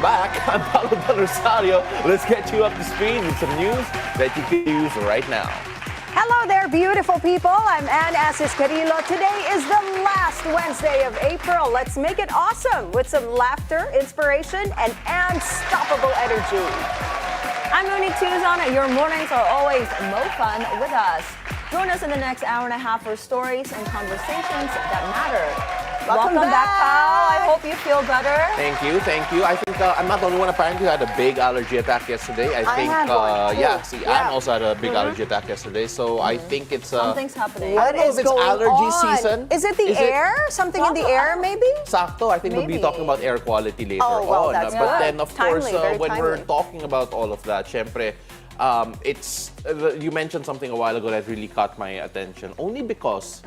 back. I'm Paolo del Rosario. Let's get you up to speed with some news that you can use right now. Hello there, beautiful people. I'm Anne Asis-Carilo. Today is the last Wednesday of April. Let's make it awesome with some laughter, inspiration, and unstoppable energy. I'm Monique Tuzon. Your mornings are always more fun with us. Join us in the next hour and a half for stories and conversations that matter. Welcome back, Pao. I hope you feel better. Thank you. I think I'm not the only one apparently who had a big allergy attack yesterday. I think, had one too. Anne also had a big allergy attack yesterday. So I think it's Something's happening. I don't know if it's allergy season. Is it the air? Something in the air, maybe? Sakto. I think we'll be talking about air quality later well, on. that's But good. then, of Timely, course, very when we're timely. talking about all of that, syempre, you mentioned something a while ago that really caught my attention. Only because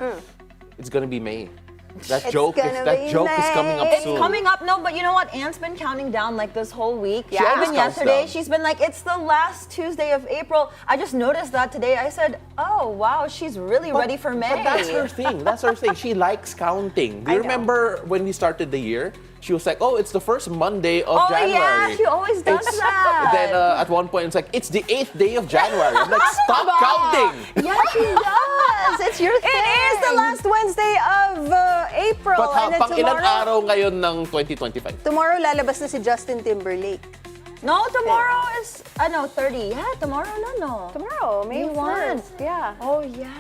it's gonna be May. That joke is coming up It's soon. coming up, no, but you know what? Anne's been counting down like this whole week. Yeah. Even Counts yesterday, down. she's been like, it's the last Tuesday of April. I just noticed that today. I said, oh, wow, she's really ready for May. But that's her thing. That's her thing. She likes counting. Do you I know. remember when we started the year? She was like, oh, it's the first Monday of Oh, January. yeah, she always does that. Then at one point, it's like, it's the 8th day of January. I'm like, stop counting. Yeah, she does. It's your thing. It is the last Wednesday of April. But and then pang ilang tomorrow, araw ngayon ng 2025? tomorrow lalabas na si Justin Timberlake. No, tomorrow is, 30. Yeah, tomorrow, no. Tomorrow, May May 1. 1st. Yeah. Oh, yeah.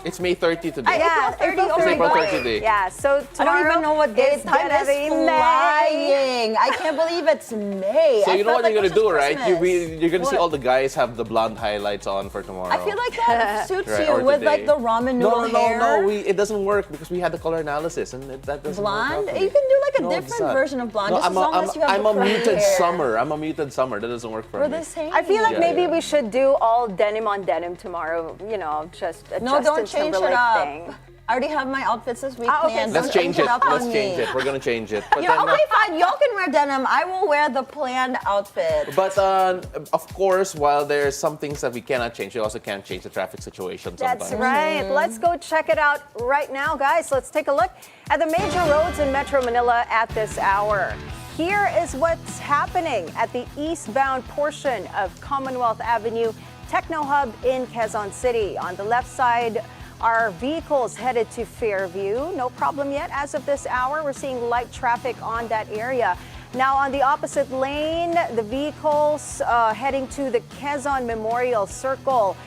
It's May 30 today. Yeah, April 30. April Oh my April God. 30 day. Yeah, so I tomorrow don't even know what day is time gonna is be May. flying. I can't believe it's May. So I you know felt what you're like gonna it was do, right? just Christmas. You're gonna see What? all the guys have the blonde highlights on for tomorrow. I feel like that suits Right, you or with today. like the ramen noodle hair. No. It doesn't work because we had the color analysis and that doesn't Blonde? work. You can do like a No, it's different not. version of blonde, No, just as long as you have I'm the a curly muted hair. summer. I'm a muted summer. That doesn't work for We're me. the same. I feel like Yeah, maybe yeah. we should do all denim on denim tomorrow. You know, just a No, Justin don't change it Timberlake up. thing. I already have my outfits this week Okay, planned. so Let's Don't change it. up Let's on change me. it. We're gonna change it. But You know, then, okay, fine. Y'all can wear denim. I will wear the planned outfit. But of course, while there's some things that we cannot change, we also can't change the traffic situation sometimes. That's right. Let's go check it out right now, guys. Let's take a look at the major roads in Metro Manila at this hour. Here is what's happening at the eastbound portion of Commonwealth Avenue, Techno Hub in Quezon City. On the left side, our vehicles headed to Fairview. No problem yet. As of this hour, we're seeing light traffic on that area. Now, on the opposite lane, the vehicles heading to the Quezon Memorial Circle.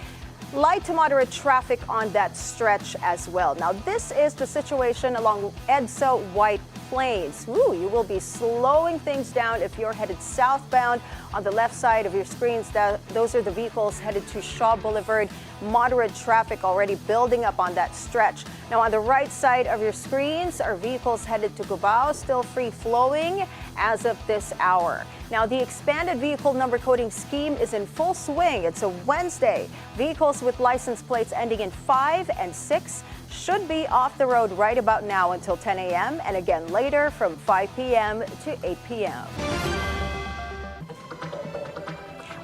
Light to moderate traffic on that stretch as well. Now, this is the situation along EDSA White Plains. Ooh, you will be slowing things down if you're headed southbound. On the left side of your screens, those are the vehicles headed to Shaw Boulevard. Moderate traffic already building up on that stretch. Now, on the right side of your screens are vehicles headed to Cubao, still free flowing as of this hour. Now, the expanded vehicle number coding scheme is in full swing. It's a Wednesday. Vehicles with license plates ending in 5 and 6 should be off the road right about now until 10 a.m. and again later from 5 p.m. to 8 p.m.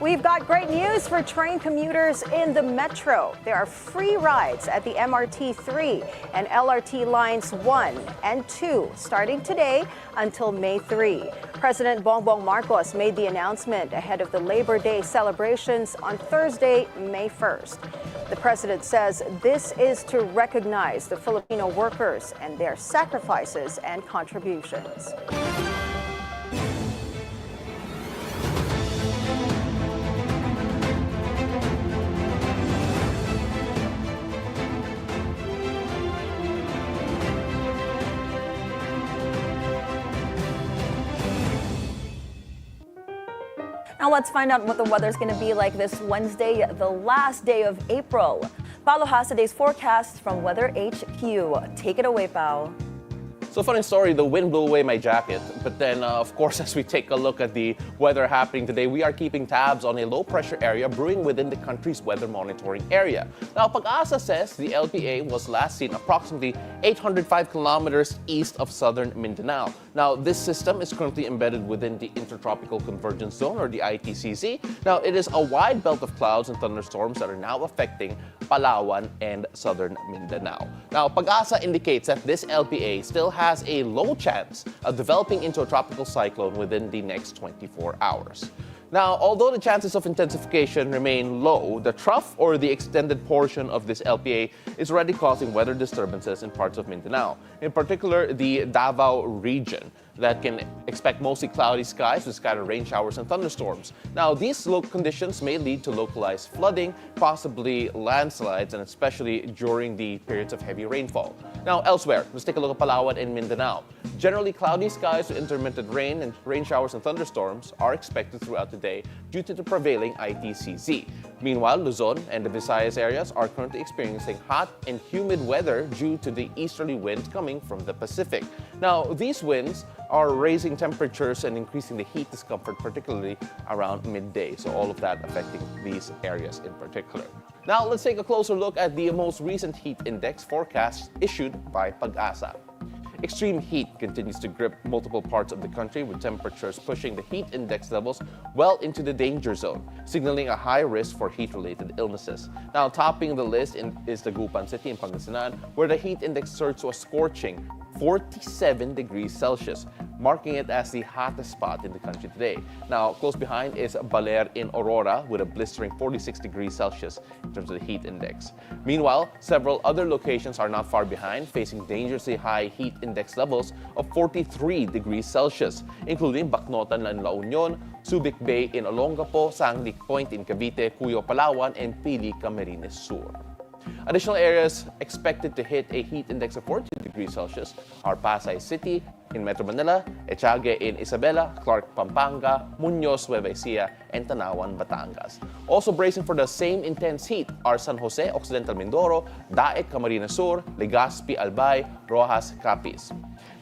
We've got great news for train commuters in the metro. There are free rides at the MRT 3 and LRT lines 1 and 2 starting today until May 3. President Bongbong Marcos made the announcement ahead of the Labor Day celebrations on Thursday, May 1st. The president says this is to recognize the Filipino workers and their sacrifices and contributions. Now let's find out what the weather's going to be like this Wednesday, the last day of April. Paolo has today's forecast from Weather HQ. Take it away, Pao. So funny story, the wind blew away my jacket. But then, of course, as we take a look at the weather happening today, we are keeping tabs on a low-pressure area brewing within the country's weather monitoring area. Now, Pag-asa says the LPA was last seen approximately 805 kilometers east of southern Mindanao. Now, this system is currently embedded within the Intertropical Convergence Zone, or the ITCZ. Now, it is a wide belt of clouds and thunderstorms that are now affecting Palawan and southern Mindanao. Now, Pag-asa indicates that this LPA still has a low chance of developing into a tropical cyclone within the next 24 hours. Now, although the chances of intensification remain low, the trough, or the extended portion of this LPA, is already causing weather disturbances in parts of Mindanao, in particular the Davao region, that can expect mostly cloudy skies with scattered rain showers and thunderstorms. Now, these conditions may lead to localized flooding, possibly landslides, and especially during the periods of heavy rainfall. Now, elsewhere, let's take a look at Palawan and Mindanao. Generally, cloudy skies with intermittent rain and rain showers and thunderstorms are expected throughout the day due to the prevailing ITCZ. Meanwhile, Luzon and the Visayas areas are currently experiencing hot and humid weather due to the easterly wind coming from the Pacific. Now, these winds are raising temperatures and increasing the heat discomfort, particularly around midday. So all of that affecting these areas in particular. Now, let's take a closer look at the most recent heat index forecast issued by Pag-asa. Extreme heat continues to grip multiple parts of the country, with temperatures pushing the heat index levels well into the danger zone, signaling a high risk for heat-related illnesses. Now, topping the list is Dagupan City in Pangasinan, where the heat index surged to a scorching 47 degrees Celsius, marking it as the hottest spot in the country today. Now, close behind is Baler in Aurora with a blistering 46 degrees Celsius in terms of the heat index. Meanwhile, several other locations are not far behind, facing dangerously high heat index levels of 43 degrees Celsius, including Bacnotan in La Union, Subic Bay in Olongapo, Sanglik Point in Cavite, Cuyo, Palawan, and Pili, Camarines Sur. Additional areas expected to hit a heat index of 40 degrees Celsius are Pasay City in Metro Manila, Etiague in Isabela, Clark, Pampanga, Muñoz, Nueva Ecija, and Tanawan, Batangas. Also bracing for the same intense heat are San Jose, Occidental Mindoro, Daet, Camarines Sur, Legazpi, Albay, Rojas, Capiz.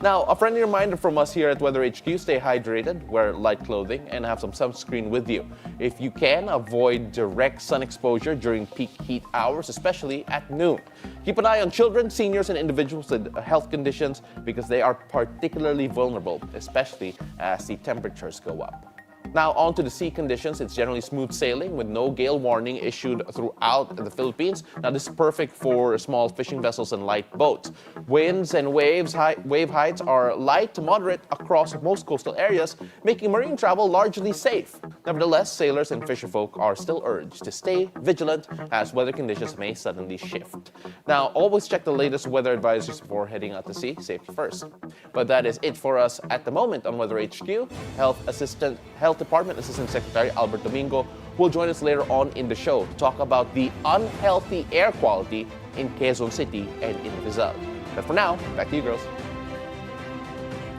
Now, a friendly reminder from us here at Weather HQ, stay hydrated, wear light clothing, and have some sunscreen with you. If you can, avoid direct sun exposure during peak heat hours, especially at noon. Keep an eye on children, seniors, and individuals with health conditions because they are particularly vulnerable, especially as the temperatures go up. Now, on to the sea conditions. It's generally smooth sailing with no gale warning issued throughout the Philippines. Now, this is perfect for small fishing vessels and light boats. Winds and wave heights are light to moderate across most coastal areas, making marine travel largely safe. Nevertheless, sailors and fisherfolk are still urged to stay vigilant as weather conditions may suddenly shift. Now, always check the latest weather advisories before heading out to sea. Safety first. But that is it for us at the moment on Weather HQ. Health Department Assistant Secretary Albert Domingo will join us later on in the show to talk about the unhealthy air quality in Quezon City and in Rizal. But for now, back to you girls.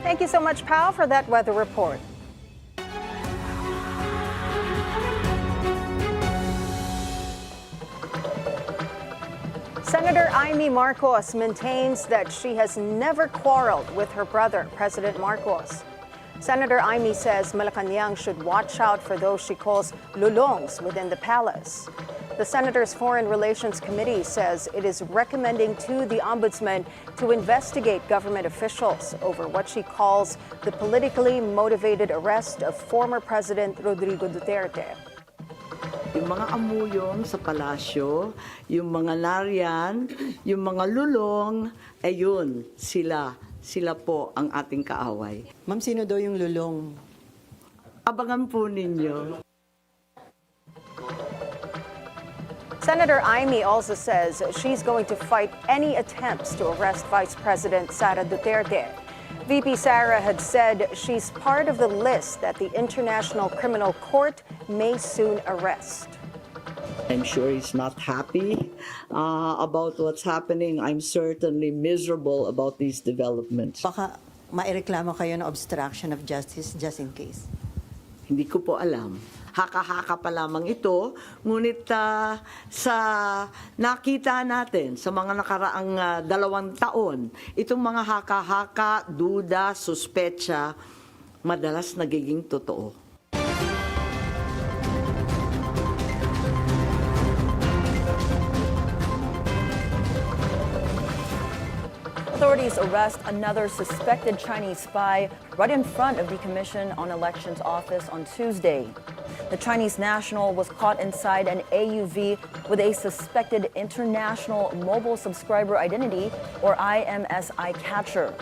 Thank you so much, Pao, for that weather report. Senator Amy Marcos maintains that she has never quarreled with her brother, President Marcos. Senator Amy says Malacanang should watch out for those she calls lulongs within the palace. The Senator's Foreign Relations Committee says it is recommending to the Ombudsman to investigate government officials over what she calls the politically motivated arrest of former President Rodrigo Duterte. Yung mga amuyong sa palasyo, yung mga nariyan, yung mga lulong, ayun, sila po ang ating kaaway. Ma'am, sino daw yung lulong? Abangan po ninyo. Senator Amy also says she's going to fight any attempts to arrest Vice President Sara Duterte. VP Sara had said she's part of the list that the International Criminal Court may soon arrest. I'm sure he's not happy about what's happening. I'm certainly miserable about these developments. Baka maireklamo kayo ng obstruction of justice just in case. Hindi ko po alam. Haka-haka pa lamang ito, ngunit sa nakita natin sa mga nakaraang 2 taon, itong mga haka-haka, duda, suspecha, madalas nagiging totoo. Authorities arrest another suspected Chinese spy right in front of the Commission on Elections office on Tuesday. The Chinese national was caught inside an AUV with a suspected International Mobile Subscriber Identity, or IMSI catcher.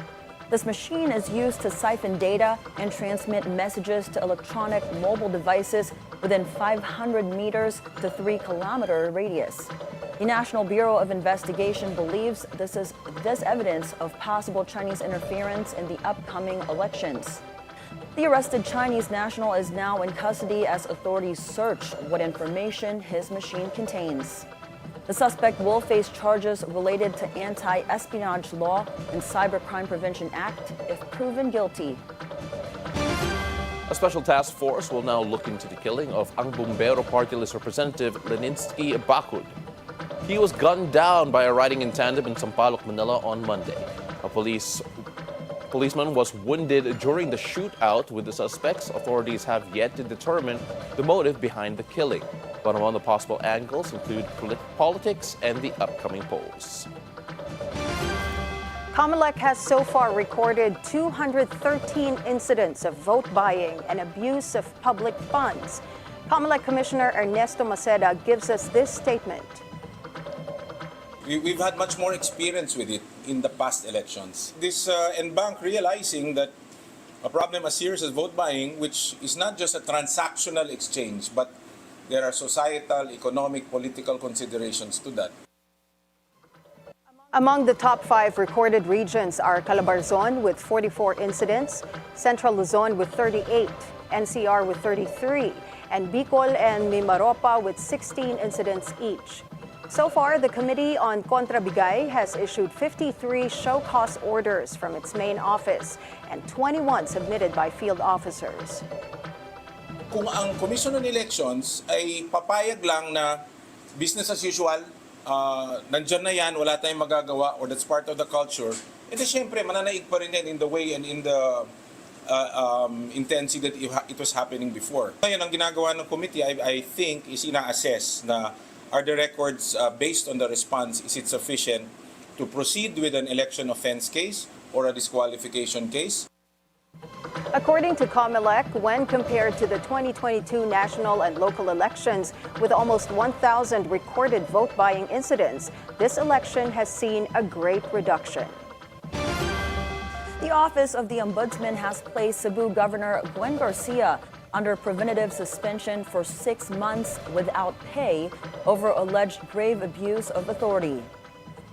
This machine is used to siphon data and transmit messages to electronic mobile devices within 500 meters to 3-kilometer radius. The National Bureau of Investigation believes this is evidence of possible Chinese interference in the upcoming elections. The arrested Chinese national is now in custody as authorities search what information his machine contains. The suspect will face charges related to anti-espionage law and Cybercrime Prevention Act if proven guilty. A special task force will now look into the killing of Ang Bombero Party List Representative Leninsky Bacud. He was gunned down by a riding in tandem in Sampaloc, Manila on Monday. A policeman was wounded during the shootout with the suspects. Authorities have yet to determine the motive behind the killing. But among the possible angles include politics and the upcoming polls. COMELEC has so far recorded 213 incidents of vote buying and abuse of public funds. COMELEC Commissioner Ernesto Maceda gives us this statement. We've had much more experience with it in the past elections. This NBank realizing that a problem as serious as vote buying, which is not just a transactional exchange, but there are societal, economic, political considerations to that. Among the top 5 recorded regions are Calabarzon with 44 incidents, Central Luzon with 38, NCR with 33, and Bicol and Mimaropa with 16 incidents each. So far, the Committee on Contrabigay has issued 53 show-cause orders from its main office and 21 submitted by field officers. Kung ang Commission on Elections ay papayag lang na business as usual, nandyan na yan, wala tayong magagawa, or that's part of the culture, edi syempre mananaig pa rin yan in the way and in the intensity that it was happening before. Ngayon, ang ginagawa ng committee, I think, is ina-assess na are the records based on the response, is it sufficient to proceed with an election offense case or a disqualification case? According to COMELEC, when compared to the 2022 national and local elections, with almost 1,000 recorded vote-buying incidents, this election has seen a great reduction. The Office of the Ombudsman has placed Cebu Governor Gwen Garcia under preventative suspension for 6 months without pay over alleged grave abuse of authority.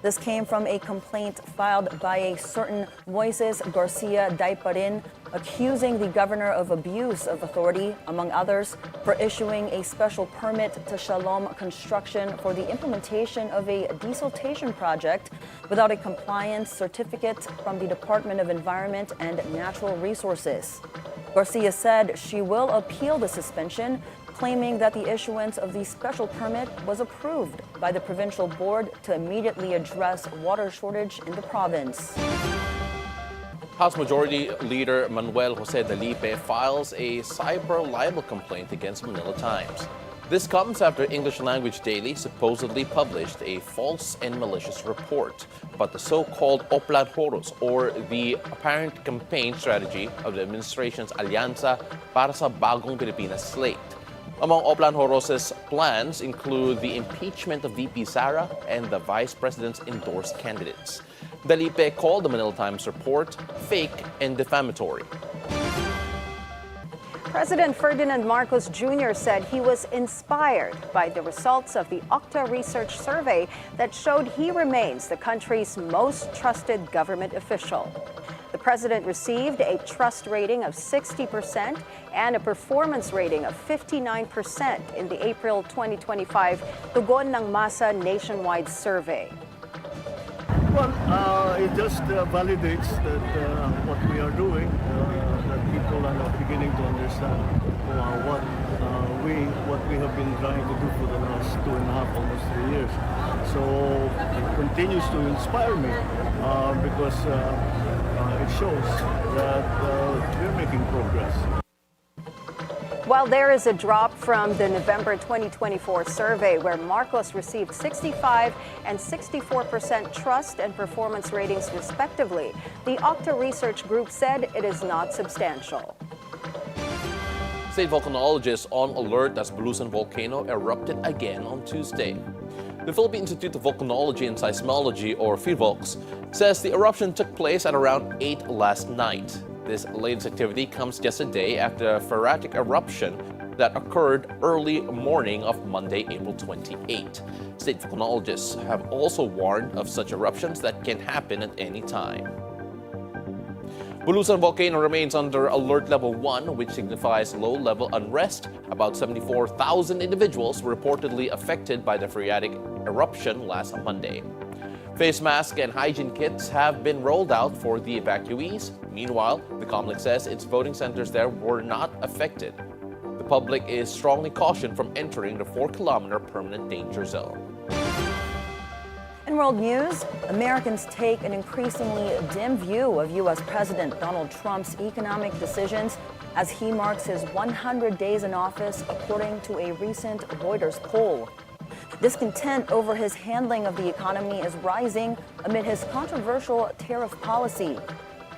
This came from a complaint filed by a certain Moises Garcia Daiparin, accusing the governor of abuse of authority, among others, for issuing a special permit to Shalom Construction for the implementation of a desiltation project without a compliance certificate from the Department of Environment and Natural Resources. Garcia said she will appeal the suspension, claiming that the issuance of the special permit was approved by the provincial board to immediately address water shortage in the province. House Majority Leader Manuel Jose Dalipe files a cyber libel complaint against Manila Times. This comes after English Language Daily supposedly published a false and malicious report about the so-called Oplan Horos, or the apparent campaign strategy of the administration's Alianza para sa Bagong Pilipinas slate. Among Oplan Horos' plans include the impeachment of VP Sara and the Vice President's endorsed candidates. Dalipe called the Manila Times report fake and defamatory. President Ferdinand Marcos Jr. said he was inspired by the results of the Okta research survey that showed he remains the country's most trusted government official. The president received a trust rating of 60% and a performance rating of 59% in the April 2025 Tugon ng Masa nationwide survey. Well, it just validates that what we are doing, that people are now beginning to understand what we have been trying to do for the last 2.5, almost 3 years. So it continues to inspire me because it shows that we're making progress. While there is a drop from the November 2024 survey where Marcos received 65 and 64% trust and performance ratings respectively, the Octa Research Group said it is not substantial. State volcanologists on alert as Bulusan volcano erupted again on Tuesday. The Philippine Institute of Volcanology and Seismology, or PHIVOLCS, says the eruption took place at around 8 last night. This latest activity comes just a day after a phreatic eruption that occurred early morning of Monday, April 28. State volcanologists have also warned of such eruptions that can happen at any time. Bulusan volcano remains under alert level 1, which signifies low-level unrest. About 74,000 individuals were reportedly affected by the phreatic eruption last Monday. Face masks and hygiene kits have been rolled out for the evacuees. Meanwhile, the complex says its voting centers there were not affected. The public is strongly cautioned from entering the 4-kilometer permanent danger zone. In world news, Americans take an increasingly dim view of U.S. President Donald Trump's economic decisions as he marks his 100 days in office, according to a recent Reuters poll. Discontent over his handling of the economy is rising amid his controversial tariff policy.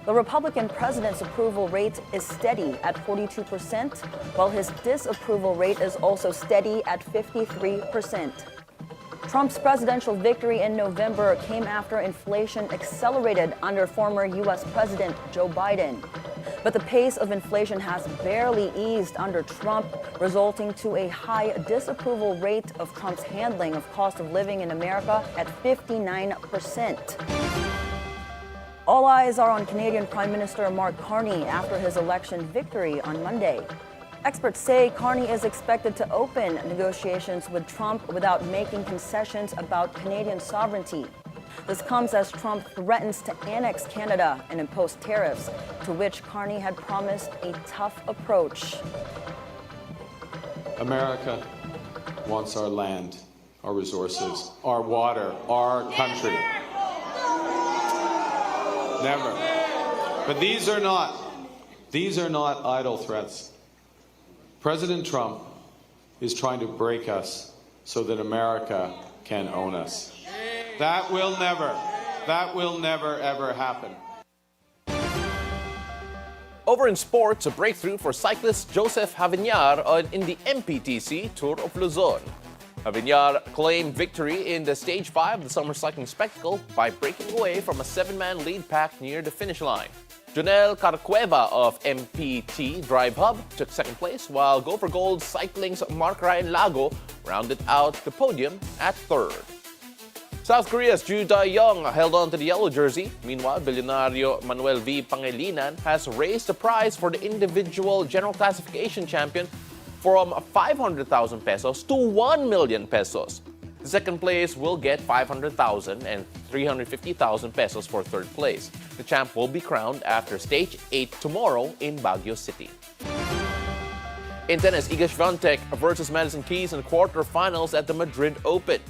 The Republican president's approval rate is steady at 42%, while his disapproval rate is also steady at 53%. Trump's presidential victory in November came after inflation accelerated under former U.S. President Joe Biden. But the pace of inflation has barely eased under Trump, resulting to a high disapproval rate of Trump's handling of cost of living in America at 59%. All eyes are on Canadian Prime Minister Mark Carney after his election victory on Monday. Experts say Carney is expected to open negotiations with Trump without making concessions about Canadian sovereignty. This comes as Trump threatens to annex Canada and impose tariffs, to which Carney had promised a tough approach. America wants our land, our resources, our water, our country. Never. But these are not idle threats. President Trump is trying to break us so that America can own us. That will never, ever happen. Over in sports, a breakthrough for cyclist Joseph Javiñar in the MPTC Tour of Luzon. Javiñar claimed victory in the Stage 5 of the Summer Cycling Spectacle by breaking away from a 7-man lead pack near the finish line. Jonel Carcueva of MPT Drive Hub took second place, while Go for Gold Cycling's Mark Ryan Lago rounded out the podium at third. South Korea's Ju Dae-young held on to the yellow jersey. Meanwhile, Billionario Manuel V. Pangilinan has raised the prize for the individual general classification champion from 500,000 pesos to 1 million pesos. The second place will get 500,000 and 350,000 pesos for third place. The champ will be crowned after Stage 8 tomorrow in Baguio City. In tennis, Iga Świątek versus Madison Keys in the quarterfinals at the Madrid Open.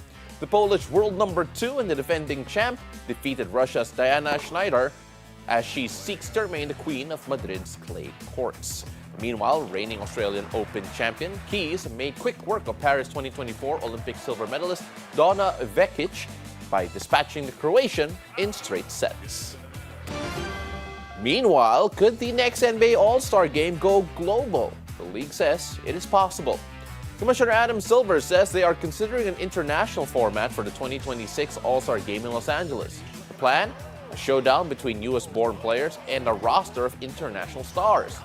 The Polish world number 2 and the defending champ defeated Russia's Diana Schneider as she seeks to remain the queen of Madrid's clay courts. Meanwhile, reigning Australian Open champion Keys made quick work of Paris 2024 Olympic silver medalist Donna Vekic by dispatching the Croatian in straight sets. Meanwhile, could the next NBA All-Star Game go global? The league says it is possible. Commissioner Adam Silver says they are considering an international format for the 2026 All-Star Game in Los Angeles. The plan? A showdown between US-born players and a roster of international stars.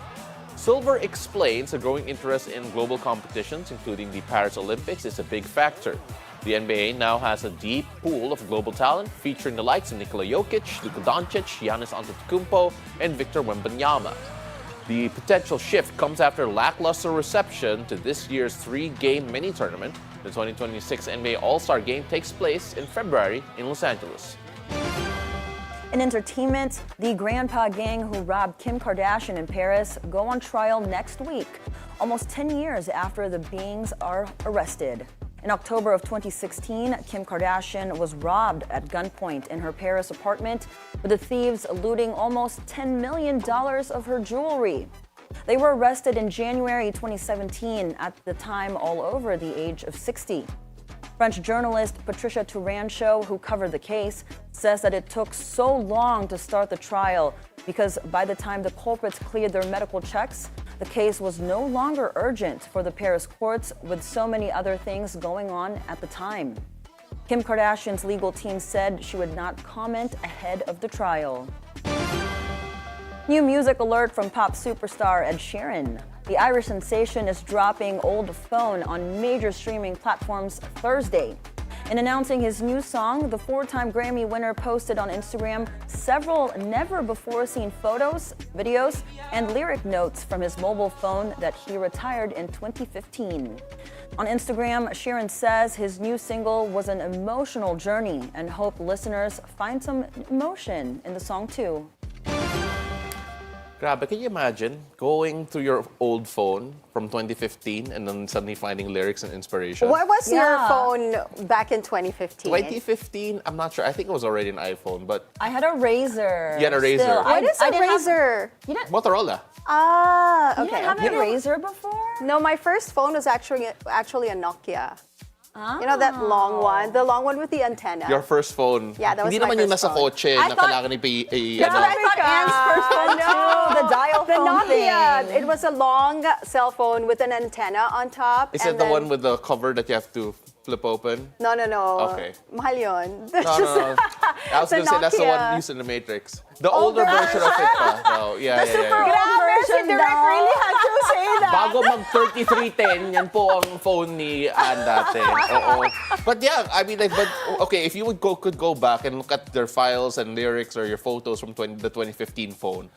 Silver explains a growing interest in global competitions, including the Paris Olympics, is a big factor. The NBA now has a deep pool of global talent, featuring the likes of Nikola Jokic, Luka Doncic, Giannis Antetokounmpo, and Victor Wembanyama. The potential shift comes after lackluster reception to this year's 3-game mini-tournament. The 2026 NBA All-Star Game takes place in February in Los Angeles. In entertainment, the grandpa gang who robbed Kim Kardashian in Paris go on trial next week, almost 10 years after the beings are arrested. In October of 2016, Kim Kardashian was robbed at gunpoint in her Paris apartment, with the thieves looting almost $10 million of her jewelry. They were arrested in January 2017, at the time all over the age of 60. French journalist Patricia Tourancho, who covered the case, says that it took so long to start the trial because by the time the culprits cleared their medical checks, the case was no longer urgent for the Paris courts with so many other things going on at the time. Kim Kardashian's legal team said she would not comment ahead of the trial. New music alert from pop superstar Ed Sheeran. The Irish sensation is dropping Old Phone on major streaming platforms Thursday. In announcing his new song, the four-time Grammy winner posted on Instagram several never-before-seen photos, videos, and lyric notes from his mobile phone that he retired in 2015. On Instagram, Sheeran says his new single was an emotional journey and hope listeners find some emotion in the song too. Grabe, can you imagine going through your old phone from 2015 and then suddenly finding lyrics and inspiration? What was your Yeah. phone back in 2015? 2015, I'm not sure. I think it was already an iPhone, but I had a Razor. You had a Razor. Still, What is I a didn't have- Razor? You didn't, Motorola. Ah, you okay. didn't have a Razor before? No, my first phone was actually a Nokia. You know that long one? The long one with the antenna. Your first phone. Yeah, that was Hindi my naman yung first nasa phone. kotse I na thought- kailangan That's what I thought Anne's first phone too, the dial The phone Nokia. thing. It was a long cell phone with an antenna on top. Is and it the then- one with the cover that you have to flip open? No. Okay. Mahal yun. No. I was The going to say that's the one Nokia. used in the Matrix. The older version of it pa. No, yeah. Grabe, si Direk really had to say that. Bago mag 3310, yan po ang phone ni Anne dati. Oo. But yeah, I mean, like, but okay, if you could go back and look at their files and lyrics or your photos from the 2015 phone.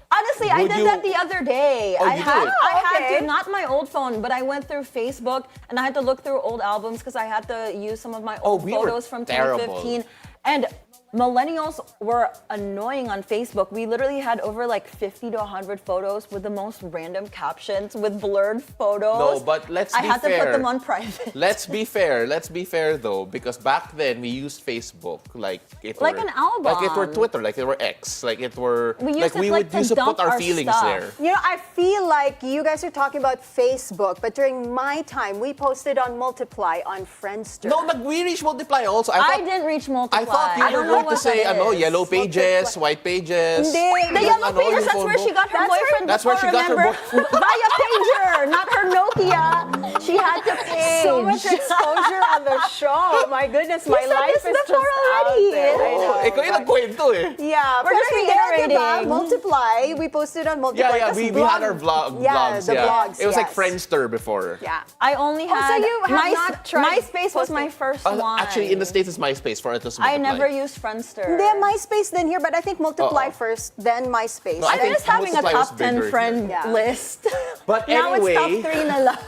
Honestly, I Would did you- that the other day. Oh, I you had, did? I had Okay. to, not my old phone, but I went through Facebook and I had to look through old albums because I had to use some of my old we were photos from terrible. 2015. And millennials were annoying on Facebook. We literally had over like 50 to 100 photos with the most random captions with blurred photos. No, but let's I be had to fair. put them on private. Let's be fair. Let's be fair though, because back then we used Facebook like it Like were, an album. like it were Twitter, like it were X, like it were. We used like it, we like, would to used to put dump our our feelings stuff. there. You know, I feel like you guys are talking about Facebook, but during my time, we posted on Multiply on Friendster. No, we reached Multiply also. I thought, didn't reach Multiply. I thought you I were don't know going to what say that ano, is. yellow pages, white pages. Hindi. The yung yellow ano, pages, yung that's phone where she book. got her boyfriend That's where before, she got her remember? Via pager, not her Nokia. She had to page. So much exposure on the show. My goodness, my said life this is just before already. out there. I know, Ikaw yung but- nagkwento eh. Yeah, We're just pero hindi, reiterating. diba? Multiply. We posted on Multiply. Yeah, Tas we blog- had our vlogs. the blogs, It was like yes. Friendster before. Yeah. I only Oh, so had you have not tried MySpace was my first Uh, one. Actually, in the States, it's MySpace for it to I multiply. never used Friendster. Hindi, MySpace then here, but I think Multiply Oo. first, then MySpace. No, I I'm think just having a Multiply was top 10 bigger friend here. Yeah. list. But now anyway, it's top 3 na lang.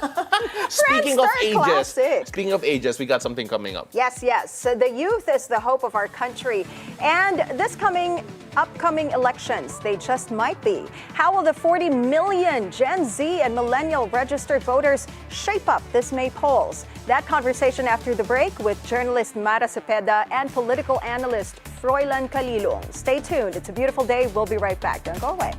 speaking of Friendster, ages, classic. speaking of ages, we got something coming up. Yes, yes. So the youth is the hope of our country. And this upcoming elections, they just might be. How will the 40 million Gen Z and millennial registered voters shape up this May polls? That conversation after the break with journalist Mara Cepeda and political analyst Froilan Calilung. Stay tuned. It's a beautiful day. We'll be right back. Don't go away.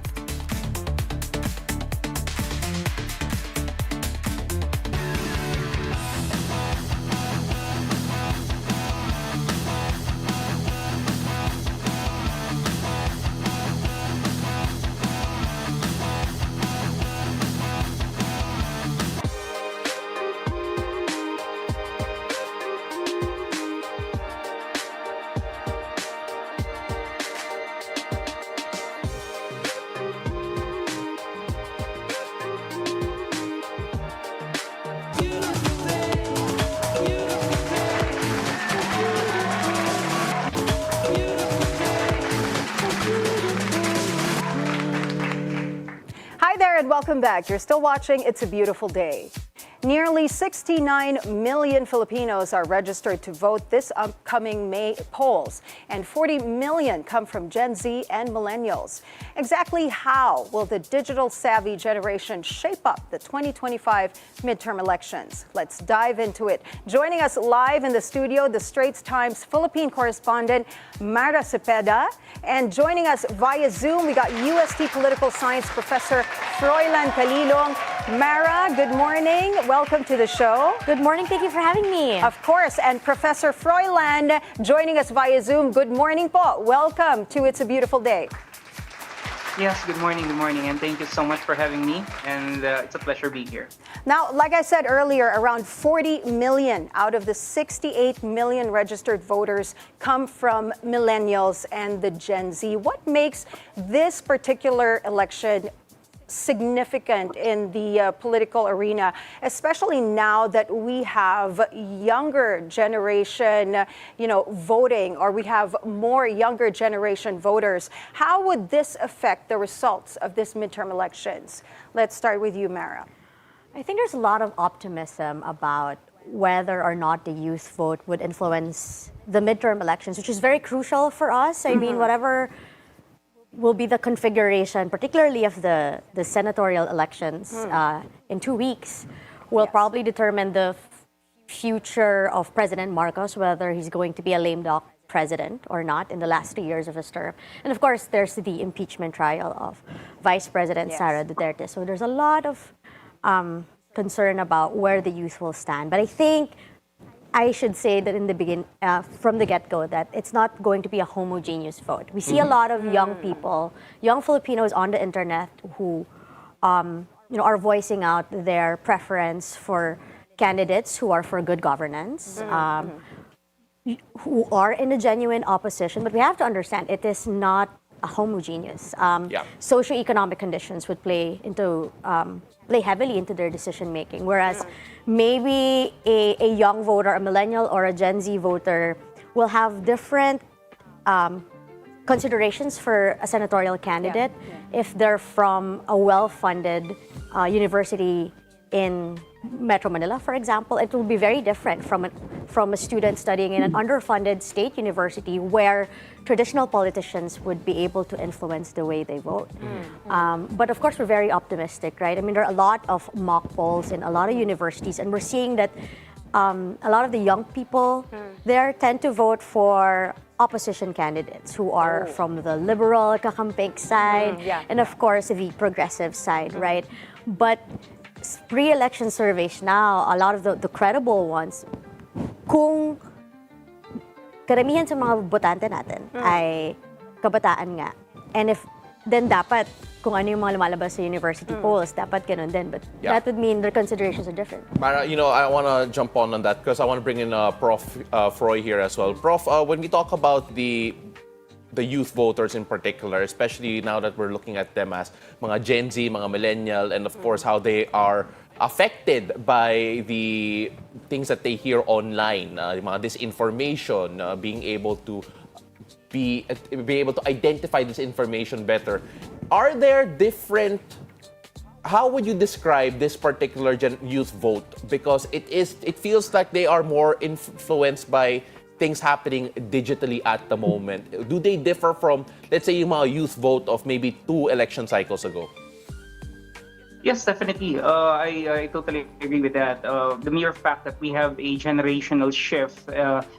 Hi there and welcome back. You're still watching It's a Beautiful Day. Nearly 69 million Filipinos are registered to vote this upcoming May polls, and 40 million come from Gen Z and millennials. Exactly how will the digital-savvy generation shape up the 2025 midterm elections? Let's dive into it. Joining us live in the studio, the Straits Times Philippine correspondent Mara Cepeda, and joining us via Zoom, we got UST Political Science Professor Froilan Calilung. Mara, good morning. Welcome to the show. Good morning. Thank you for having me. Of course. And Professor Froilan joining us via Zoom. Good morning po. Welcome to It's a Beautiful Day. Yes, good morning, and thank you so much for having me, and it's a pleasure being here. Now, like I said earlier, around 40 million out of the 68 million registered voters come from millennials and the Gen Z. What makes this particular election significant in the political arena, especially now that we have younger generation, voting, or we have more younger generation voters? How would this affect the results of this midterm elections? Let's start with you, Mara. I think there's a lot of optimism about whether or not the youth vote would influence the midterm elections, which is very crucial for us. I mean, whatever will be the configuration, particularly of the senatorial elections in 2 weeks, will probably determine the future of President Marcos, whether he's going to be a lame duck president or not in the last 2 years of his term. And of course, there's the impeachment trial of Vice President Sara Duterte. So there's a lot of concern about where the youth will stand. But I think I should say that in the from the get-go, that it's not going to be a homogeneous vote. We see a lot of young people, young Filipinos on the internet who, are voicing out their preference for candidates who are for good governance, who are in a genuine opposition. But we have to understand it is not a homogeneous. Socioeconomic conditions would play heavily into their decision making. Whereas maybe a young voter, a millennial or a Gen Z voter will have different considerations for a senatorial candidate if they're from a well-funded university in Metro Manila, for example. It will be very different from a student studying in an underfunded state university where traditional politicians would be able to influence the way they vote. But of course, we're very optimistic, right? I mean, there are a lot of mock polls in a lot of universities, and we're seeing that a lot of the young people there tend to vote for opposition candidates who are from the liberal, kakamping side, and of course, the progressive side, right? But pre-election surveys now, a lot of the credible ones, kung karamihan sa mga botante natin ay kabataan nga. And then dapat, kung ano yung mga lumalabas sa university polls, dapat ganun din. But that would mean their considerations are different. Mara, I want to jump on that because I want to bring in Prof. Froy here as well. Prof, when we talk about the youth voters in particular, especially now that we're looking at them as mga Gen Z, mga millennial, and of course how they are affected by the things that they hear online, mga disinformation, being able to identify this information better. Are there different? How would you describe this particular youth vote? Because it feels like they are more influenced by things happening digitally at the moment. Do they differ from, let's say, yung mga youth vote of maybe 2 election cycles ago? Yes, definitely. I totally agree with that. The mere fact that we have a generational shift,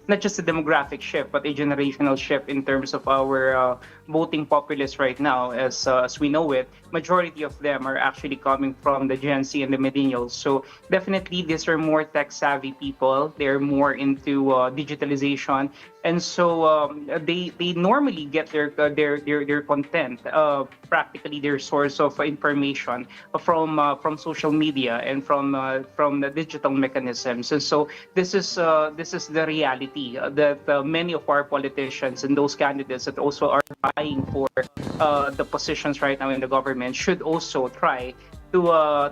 not just a demographic shift, but a generational shift in terms of our voting populace right now, as we know it, majority of them are actually coming from the Gen Z and the millennials. So definitely these are more tech-savvy people. They're more into digitalization. And so they normally get their content, practically their source of information from social media and from the digital mechanisms. And so this is the reality that many of our politicians and those candidates that also are vying for the positions right now in the government should also try to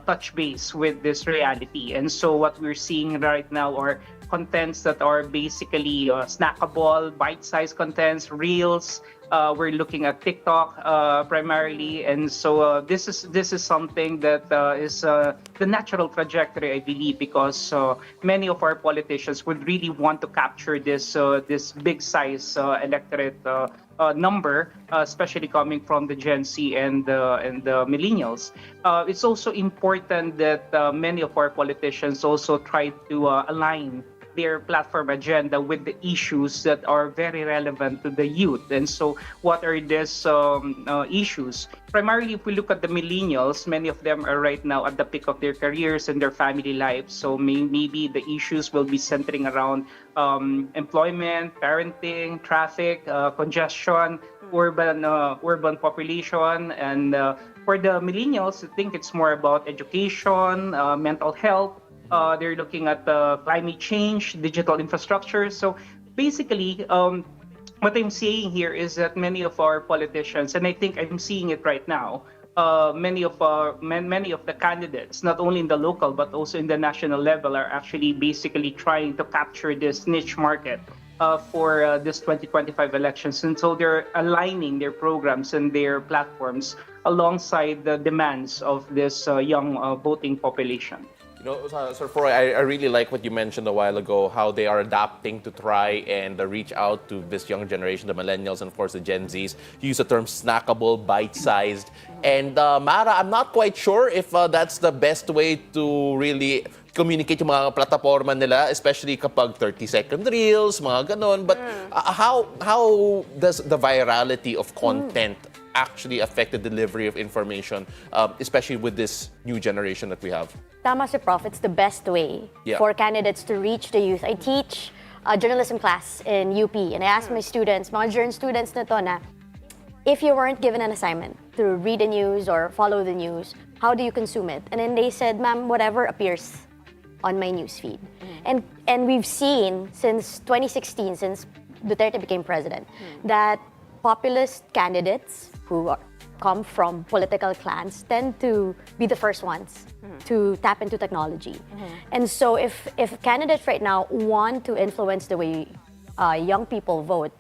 touch base with this reality. And so what we're seeing right now are contents that are basically snackable, bite-sized contents, reels. We're looking at TikTok primarily, and so this is something that is the natural trajectory, I believe, because many of our politicians would really want to capture this big size electorate number, especially coming from the Gen Z and the millennials. It's also important that many of our politicians also try to align their platform agenda with the issues that are very relevant to the youth. And so what are these issues? Primarily, if we look at the millennials, many of them are right now at the peak of their careers and their family lives. So maybe the issues will be centering around employment, parenting, traffic, congestion, urban population. And for the millennials, I think it's more about education, mental health. They're looking at climate change, digital infrastructure. So basically, what I'm saying here is that many of our politicians, and I think I'm seeing it right now, many of the candidates, not only in the local but also in the national level, are actually basically trying to capture this niche market for this 2025 elections. And so they're aligning their programs and their platforms alongside the demands of this young voting population. You know, Sir Froy, I really like what you mentioned a while ago, how they are adapting to try and reach out to this young generation, the millennials and of course the Gen Zs. You use the term snackable, bite-sized. And Mara, I'm not quite sure if that's the best way to really communicate yung mga plataforma nila, especially kapag 30-second reels, mga ganon. But how does the virality of content actually affect the delivery of information, especially with this new generation that we have? Tama si Prof, it's the best way for candidates to reach the youth. I teach a journalism class in UP, and I ask my students, mga journalism students na to, na if you weren't given an assignment to read the news or follow the news, how do you consume it? And then they said, ma'am, whatever appears on my news feed. And we've seen since 2016, since Duterte became president, that populist candidates who come from political clans tend to be the first ones to tap into technology. And so if candidates right now want to influence the way young people vote,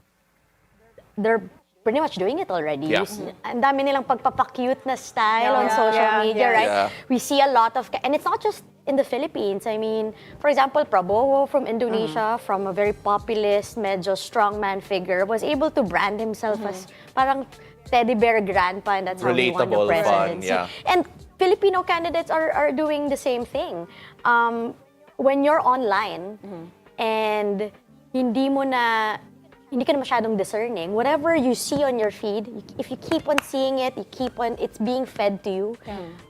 they're pretty much doing it already. Yeah. Ang dami nilang pagpapakute na style on social media, right? Yeah. We see a lot of, and it's not just in the Philippines. I mean, for example, Prabowo from Indonesia, from a very populist, medyo strongman figure, was able to brand himself as parang teddy bear grandpa, and that's how he won the Relatable, presidency. fun, yeah. And Filipino candidates are doing the same thing. When you're online and hindi ka na masyadong discerning, whatever you see on your feed, if you keep on seeing it, it's being fed to you,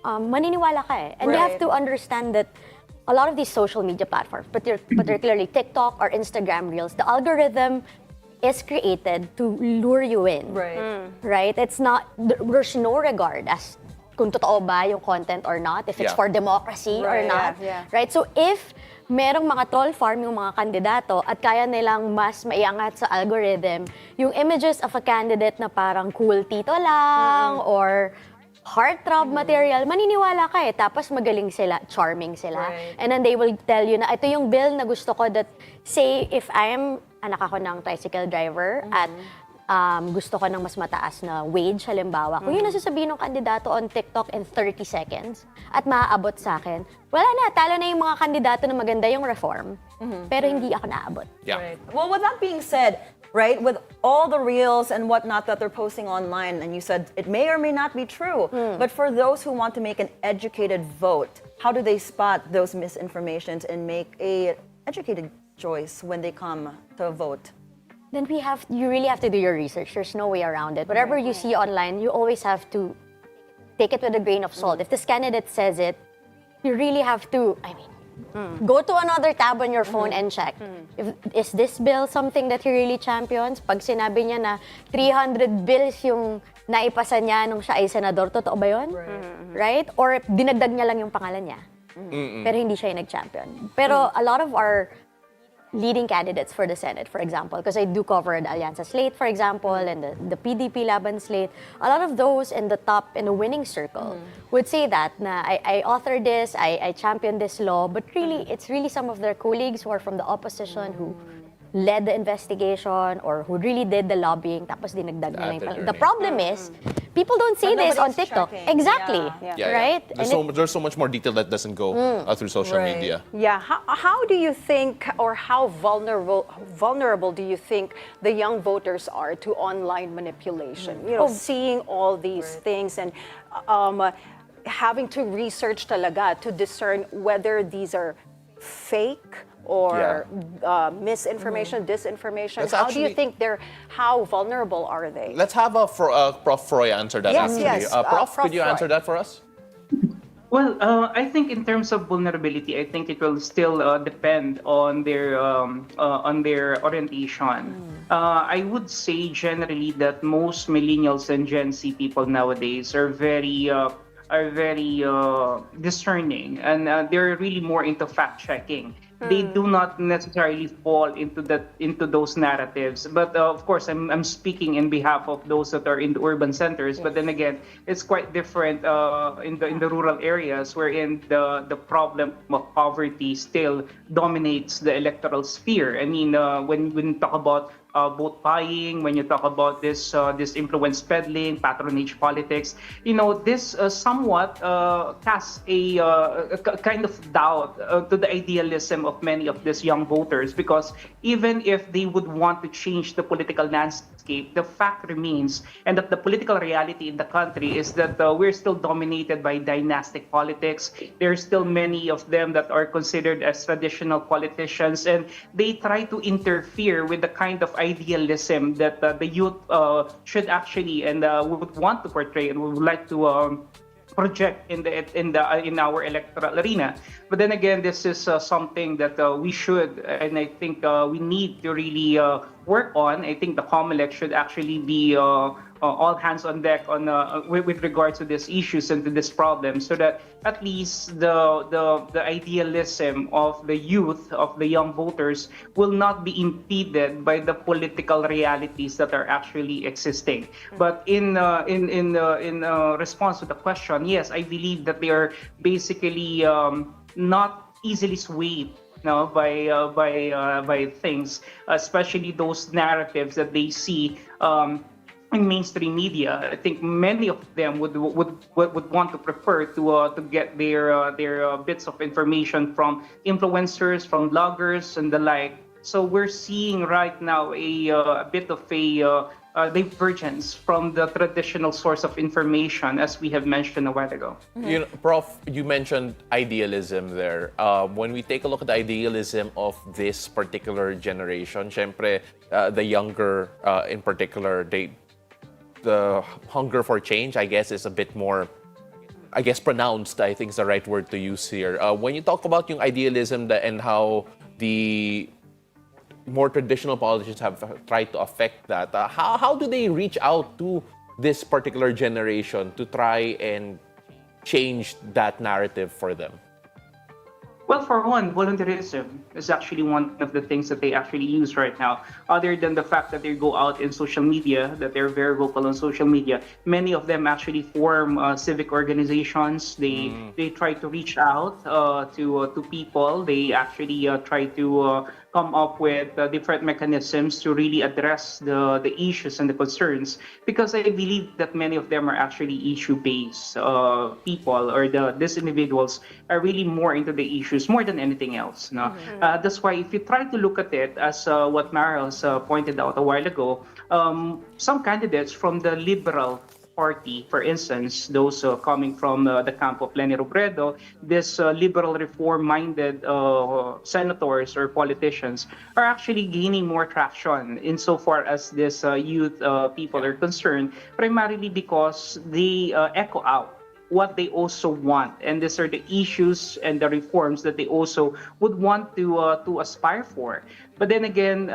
maniniwala ka eh. And you have to understand that a lot of these social media platforms, particularly TikTok or Instagram Reels, the algorithm is created to lure you in. Right? It's not, there's no regard as kung totoo ba yung content or not, if it's for democracy or not. Right? So if merong mga troll farm yung mga kandidato at kaya nilang mas maiangat sa algorithm yung images of a candidate na parang cool tito lang or heartthrob material, maniniwala ka eh. Tapos magaling sila, charming sila. And then they will tell you na ito yung bill na gusto ko that, say, if I'm anak ako ng tricycle driver at gusto ko ng mas mataas na wage, halimbawa, kung yun nasasabihin ng kandidato on TikTok in 30 seconds at maaabot sa akin, wala na, talo na yung mga kandidato na maganda yung reform, pero hindi ako naabot. Well, with that being said, right, with all the reels and whatnot that they're posting online, and you said it may or may not be true, but for those who want to make an educated vote, how do they spot those misinformations and make a educated choice when they come to vote? Then you really have to do your research. There's no way around it. Whatever you see online, you always have to take it with a grain of salt. If this candidate says it, you really have to, go to another tab on your phone and check. Is this bill something that he really champions? Pag sinabi niya na 300 bills yung naipasa niya nung siya ay senador, totoo ba yun? Right? Or dinagdag niya lang yung pangalan niya. Pero hindi siya yung nag-champion. Pero a lot of our leading candidates for the Senate, for example, because I do cover the Alianza slate, for example, and the PDP Laban slate. A lot of those in the top, in the winning circle, would say that na I authored this, I championed this law, but really, it's really some of their colleagues who are from the opposition who led the investigation or who really did the lobbying, tapos dinagdag nila yung The problem is, people don't say this on TikTok. checking. Exactly, right? There's so much more detail that doesn't go through social media. Yeah, how do you think, or how vulnerable do you think the young voters are to online manipulation? You know, seeing all these things and having to research talaga to discern whether these are fake or misinformation, disinformation. That's How do you actually- think how vulnerable are they? Let's have Prof. Froy answer that. Yes, actually. yes. Prof, Prof. could you Froy. answer that for us? Well, I think in terms of vulnerability, I think it will still depend on their orientation. I would say generally that most millennials and Gen Z people nowadays are very discerning, and they're really more into fact checking. They do not necessarily fall into those narratives. But of course, I'm speaking in behalf of those that are in the urban centers. But then again, it's quite different in the rural areas, wherein the problem of poverty still dominates the electoral sphere. I mean, when you talk about vote buying, when you talk about this influence peddling, patronage politics, this somewhat casts a kind of doubt to the idealism of many of these young voters, because even if they would want to change the political landscape, the fact remains, and that the political reality in the country is that we're still dominated by dynastic politics. There are still many of them that are considered as traditional politicians, and they try to interfere with the kind of idealism that the youth should actually and would want to portray and would like to project in our electoral arena. But then again, this is something that we should, and I think we need to really work on. I think the COMELEC should actually be all hands on deck on with regard to these issues and to this problem, so that at least the idealism of the youth, of the young voters, will not be impeded by the political realities that are actually existing. But in response to the question, yes, I believe that they are basically not easily swayed by things, especially those narratives that they see in mainstream media. I think many of them would want to prefer to get their bits of information from influencers, from bloggers, and the like. So we're seeing right now a bit of a divergence from the traditional source of information, as we have mentioned a while ago. Prof, you mentioned idealism there. When we take a look at the idealism of this particular generation, syempre, the younger in particular, the hunger for change, I guess, is a bit more, pronounced, I think is the right word to use here. When you talk about yung idealism and how the more traditional politicians have tried to affect that, how do they reach out to this particular generation to try and change that narrative for them? Well, for one, volunteerism is actually one of the things that they actually use right now. Other than the fact that they go out in social media, that they're very vocal on social media, many of them actually form civic organizations. They try to reach out to people. They actually try to come up with different mechanisms to really address the issues and the concerns, because I believe that many of them are actually issue-based people, or these individuals are really more into the issues more than anything else. No? That's why if you try to look at it as what Maros pointed out a while ago, some candidates from the liberal party, for instance, those coming from the camp of Leni Robredo, this liberal reform-minded senators or politicians are actually gaining more traction insofar as this youth people are concerned, primarily because they echo out what they also want, and these are the issues and the reforms that they also would want to aspire for. But then again,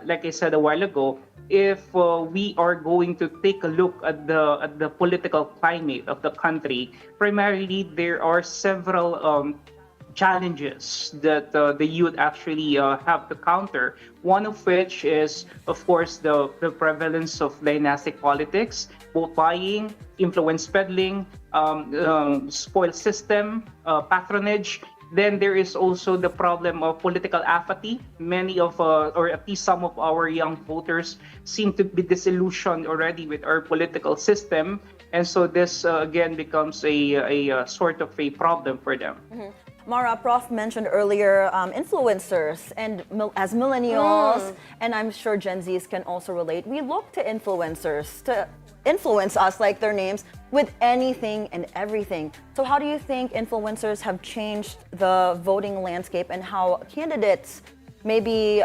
like I said a while ago, if we are going to take a look at the political climate of the country, primarily there are several challenges that the youth actually have to counter. One of which is, of course, the prevalence of dynastic politics, vote buying, influence peddling, spoil system, patronage. Then there is also the problem of political apathy. Many of, or at least some of our young voters seem to be disillusioned already with our political system. And so this, again, becomes a sort of a problem for them. Mara, Prof mentioned earlier influencers, and as millennials, and I'm sure Gen Zs can also relate, we look to influencers to influence us, like their names, with anything and everything. So how do you think influencers have changed the voting landscape and how candidates maybe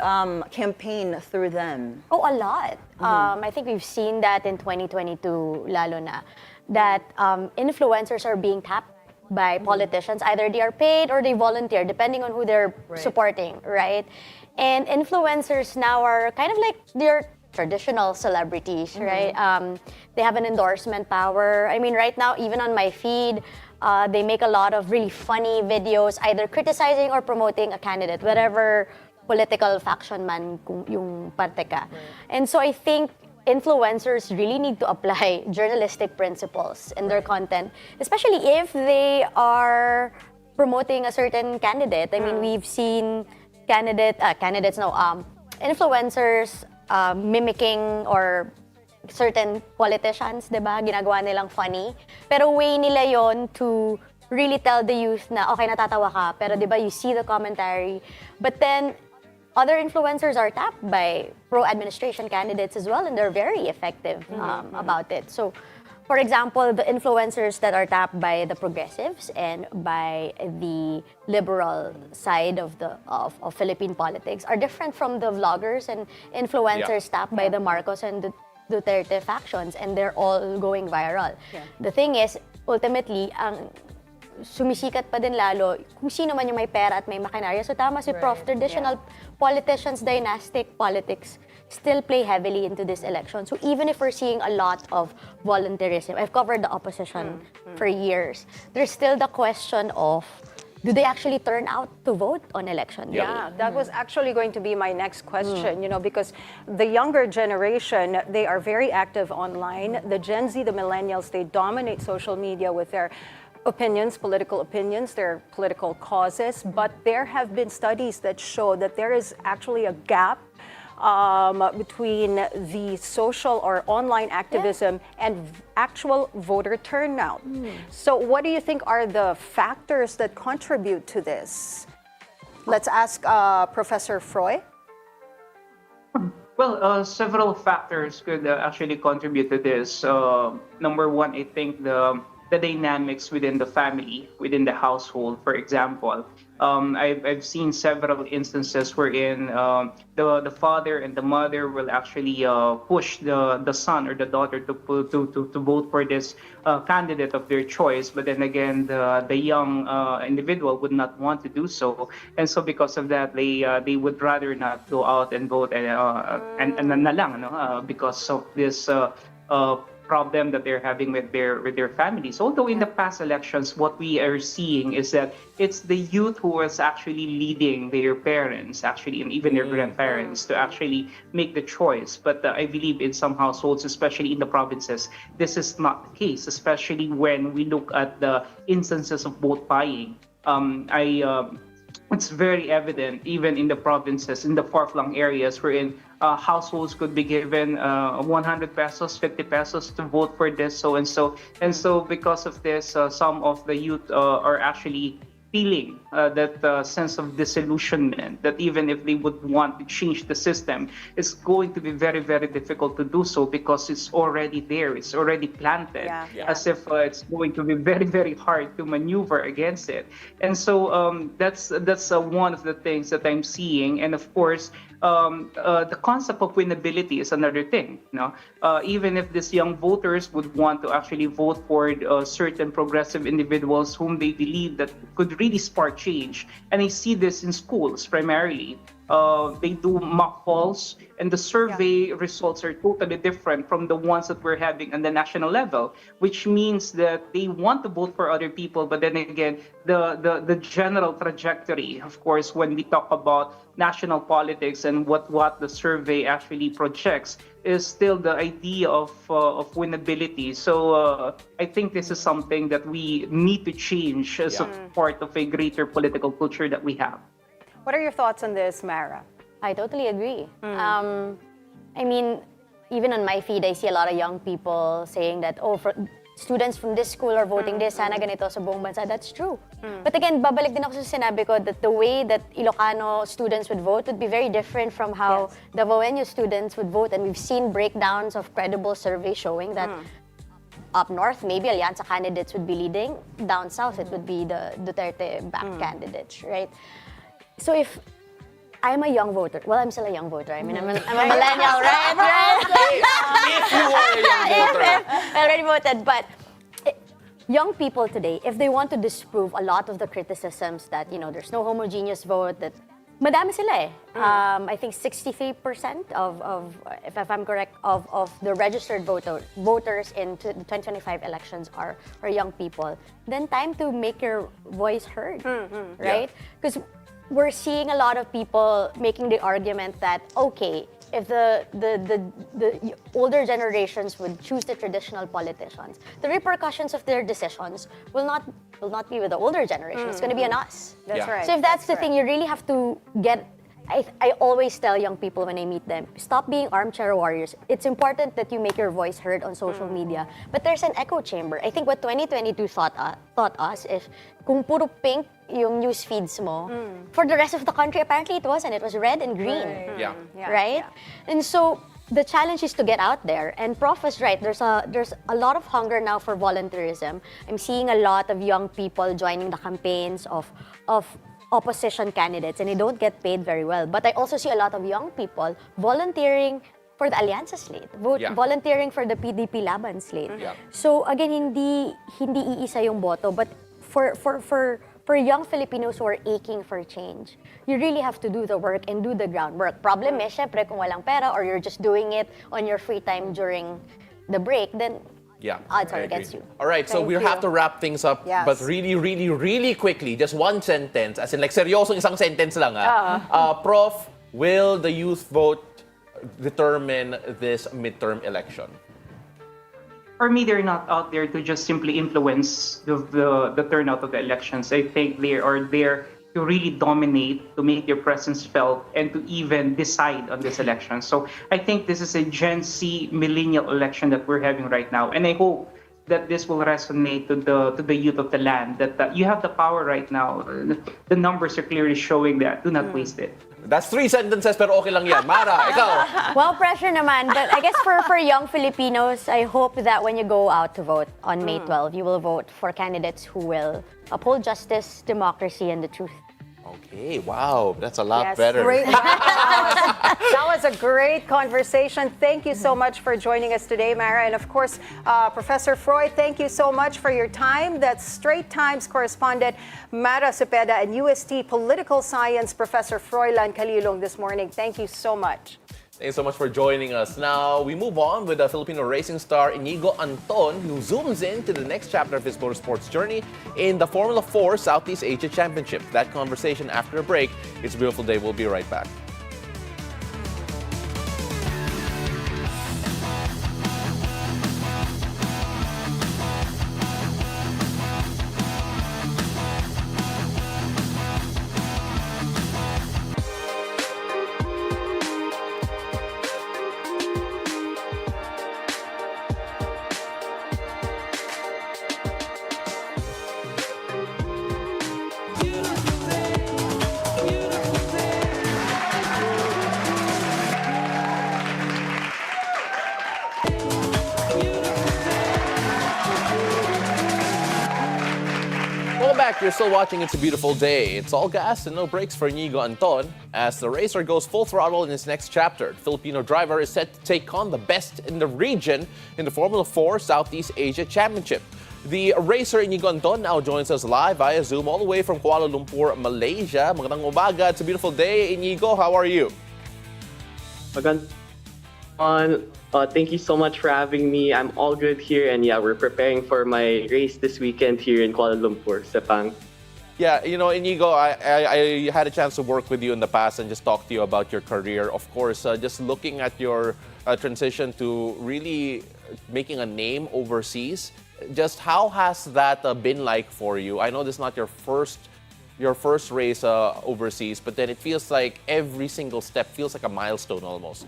campaign through them? Oh, a lot. I think we've seen that in 2022, lalo na, that influencers are being tapped by politicians. Either they are paid or they volunteer, depending on who they're supporting, right? And influencers now are kind of like they're traditional celebrities, right? They have an endorsement power. I mean, right now, even on my feed, they make a lot of really funny videos, either criticizing or promoting a candidate, whatever political faction man yung parte ka. And so I think influencers really need to apply journalistic principles in their content, especially if they are promoting a certain candidate. I mean, we've seen influencers mimicking or certain politicians, diba? Ginagawa nilang funny. Pero way nila yon to really tell the youth na, okay, natatawa ka, pero diba, you see the commentary. But then, other influencers are tapped by pro-administration candidates as well, and they're very effective about it. So, for example, the influencers that are tapped by the progressives and by the liberal side of Philippine politics are different from the vloggers and influencers tapped by the Marcos and the Duterte factions, and they're all going viral. The thing is, ultimately, ang sumisikat pa din lalo kung sino man yung may pera at may makinarya. So tama si Prof, traditional politicians, dynastic politics still play heavily into this election. So even if we're seeing a lot of volunteerism, I've covered the opposition for years, there's still the question of, do they actually turn out to vote on election day? Yeah, that was actually going to be my next question, you know, because the younger generation, they are very active online. The Gen Z, the millennials, they dominate social media with their opinions, political opinions, their political causes. But there have been studies that show that there is actually a gap between the social or online activism and actual voter turnout. So what do you think are the factors that contribute to this? Let's ask Professor Froy. Well, several factors could actually contribute to this. Number one, I think the dynamics within the family, within the household, for example. I've seen several instances wherein the father and the mother will actually push the son or the daughter to vote for this candidate of their choice, but then again the young individual would not want to do so, and so because of that they would rather not go out and vote and na lang, because of this problem that they're having with their families. Although in the past elections, what we are seeing is that it's the youth who is actually leading their parents, actually, and even their grandparents to actually make the choice. But I believe in some households, especially in the provinces, this is not the case, especially when we look at the instances of vote buying. It's very evident even in the provinces, in the far-flung areas, wherein households could be given 100 pesos, 50 pesos to vote for this, so and so. And so because of this, some of the youth are actually feeling that sense of disillusionment, that even if they would want to change the system, it's going to be very, very difficult to do so because it's already there, it's already planted, as if it's going to be very, very hard to maneuver against it. And so that's one of the things that I'm seeing. And of course, the concept of winnability is another thing. Even if these young voters would want to actually vote for certain progressive individuals whom they believe that could really spark change, and I see this in schools primarily. They do mock polls, and the survey results are totally different from the ones that we're having on the national level, which means that they want to vote for other people. But then again, the general trajectory, of course, when we talk about national politics and what the survey actually projects, is still the idea of winnability. So I think this is something that we need to change as a part of a greater political culture that we have. What are your thoughts on this, Mara? I totally agree. I mean, even on my feed, I see a lot of young people saying that, students from this school are voting this, sana ganito sa buong bansa. That's true. But again, babalik din ako sa sinabi ko that the way that Ilocano students would vote would be very different from how Davaoenyo students would vote. And we've seen breakdowns of credible surveys showing that up north, maybe Alianza candidates would be leading. Down south, it would be the Duterte-backed candidates, right? So if I'm a young voter, well, I'm still a young voter. I mean, I'm a millennial, right? If you are a young voter. I already voted, but young people today, if they want to disprove a lot of the criticisms that, there's no homogeneous vote, that madami sila eh. I think 63% of if I'm correct, of the registered voters in the 2025 elections are young people. Then time to make your voice heard, right? Because we're seeing a lot of people making the argument that, okay, if the older generations would choose the traditional politicians, the repercussions of their decisions will not be with the older generation. It's going to be on us. That's right. So if that's the thing, you really have to get. I always tell young people when I meet them, stop being armchair warriors. It's important that you make your voice heard on social media. But there's an echo chamber. I think what 2022 taught us is kung puro pink yung news feeds mo, for the rest of the country, apparently it wasn't. It was red and green. Right? And so the challenge is to get out there. And Prof was right. There's a lot of hunger now for volunteerism. I'm seeing a lot of young people joining the campaigns of opposition candidates, and they don't get paid very well. But I also see a lot of young people volunteering for the Alianza slate, volunteering for the PDP Laban slate. So again, hindi iisa yung boto, but for young Filipinos who are aching for change, you really have to do the work and do the groundwork. Problem is, syempre, kung walang pera or you're just doing it on your free time during the break, then odds are against you. All right, so we have to wrap things up, but really, really, really quickly, just one sentence, as in like seryosong isang sentence lang. Prof, will the youth vote determine this midterm election? For me, they're not out there to just simply influence the turnout of the elections. I think they are there to really dominate, to make their presence felt, and to even decide on this election. So I think this is a Gen Z millennial election that we're having right now. And I hope that this will resonate to the youth of the land, that you have the power right now. The numbers are clearly showing that. Do not waste it. That's 3 sentences, pero okay lang yan. Mara, ikaw. Well, pressure naman. But I guess for young Filipinos, I hope that when you go out to vote on May 12, you will vote for candidates who will uphold justice, democracy, and the truth. Okay, wow, that's a lot better. Great. That was a great conversation. Thank you so much for joining us today, Mara. And of course, Professor Froy, thank you so much for your time. That's Straits Times correspondent Mara Cepeda and UST political science Professor Froilan Calilung this morning. Thank you so much. Thanks so much for joining us. Now, we move on with the Filipino racing star Iñigo Anton, who zooms into the next chapter of his motorsports journey in the Formula 4 Southeast Asia Championship. That conversation after a break. It's a beautiful day. We'll be right back. You're still watching It's a Beautiful Day. It's all gas and no brakes for Iñigo Anton as the racer goes full throttle in his next chapter. The Filipino driver is set to take on the best in the region in the Formula 4 Southeast Asia Championship. The racer Iñigo Anton now joins us live via Zoom all the way from Kuala Lumpur, Malaysia. Magandang umaga. It's a beautiful day. Iñigo, how are you? Magandang thank you so much for having me. I'm all good here, and yeah, we're preparing for my race this weekend here in Kuala Lumpur, Sepang. Yeah, you know, Iñigo, I had a chance to work with you in the past and just talk to you about your career. Of course, just looking at your transition to really making a name overseas, just how has that been like for you? I know this is not your first race overseas, but then it feels like every single step feels like a milestone almost.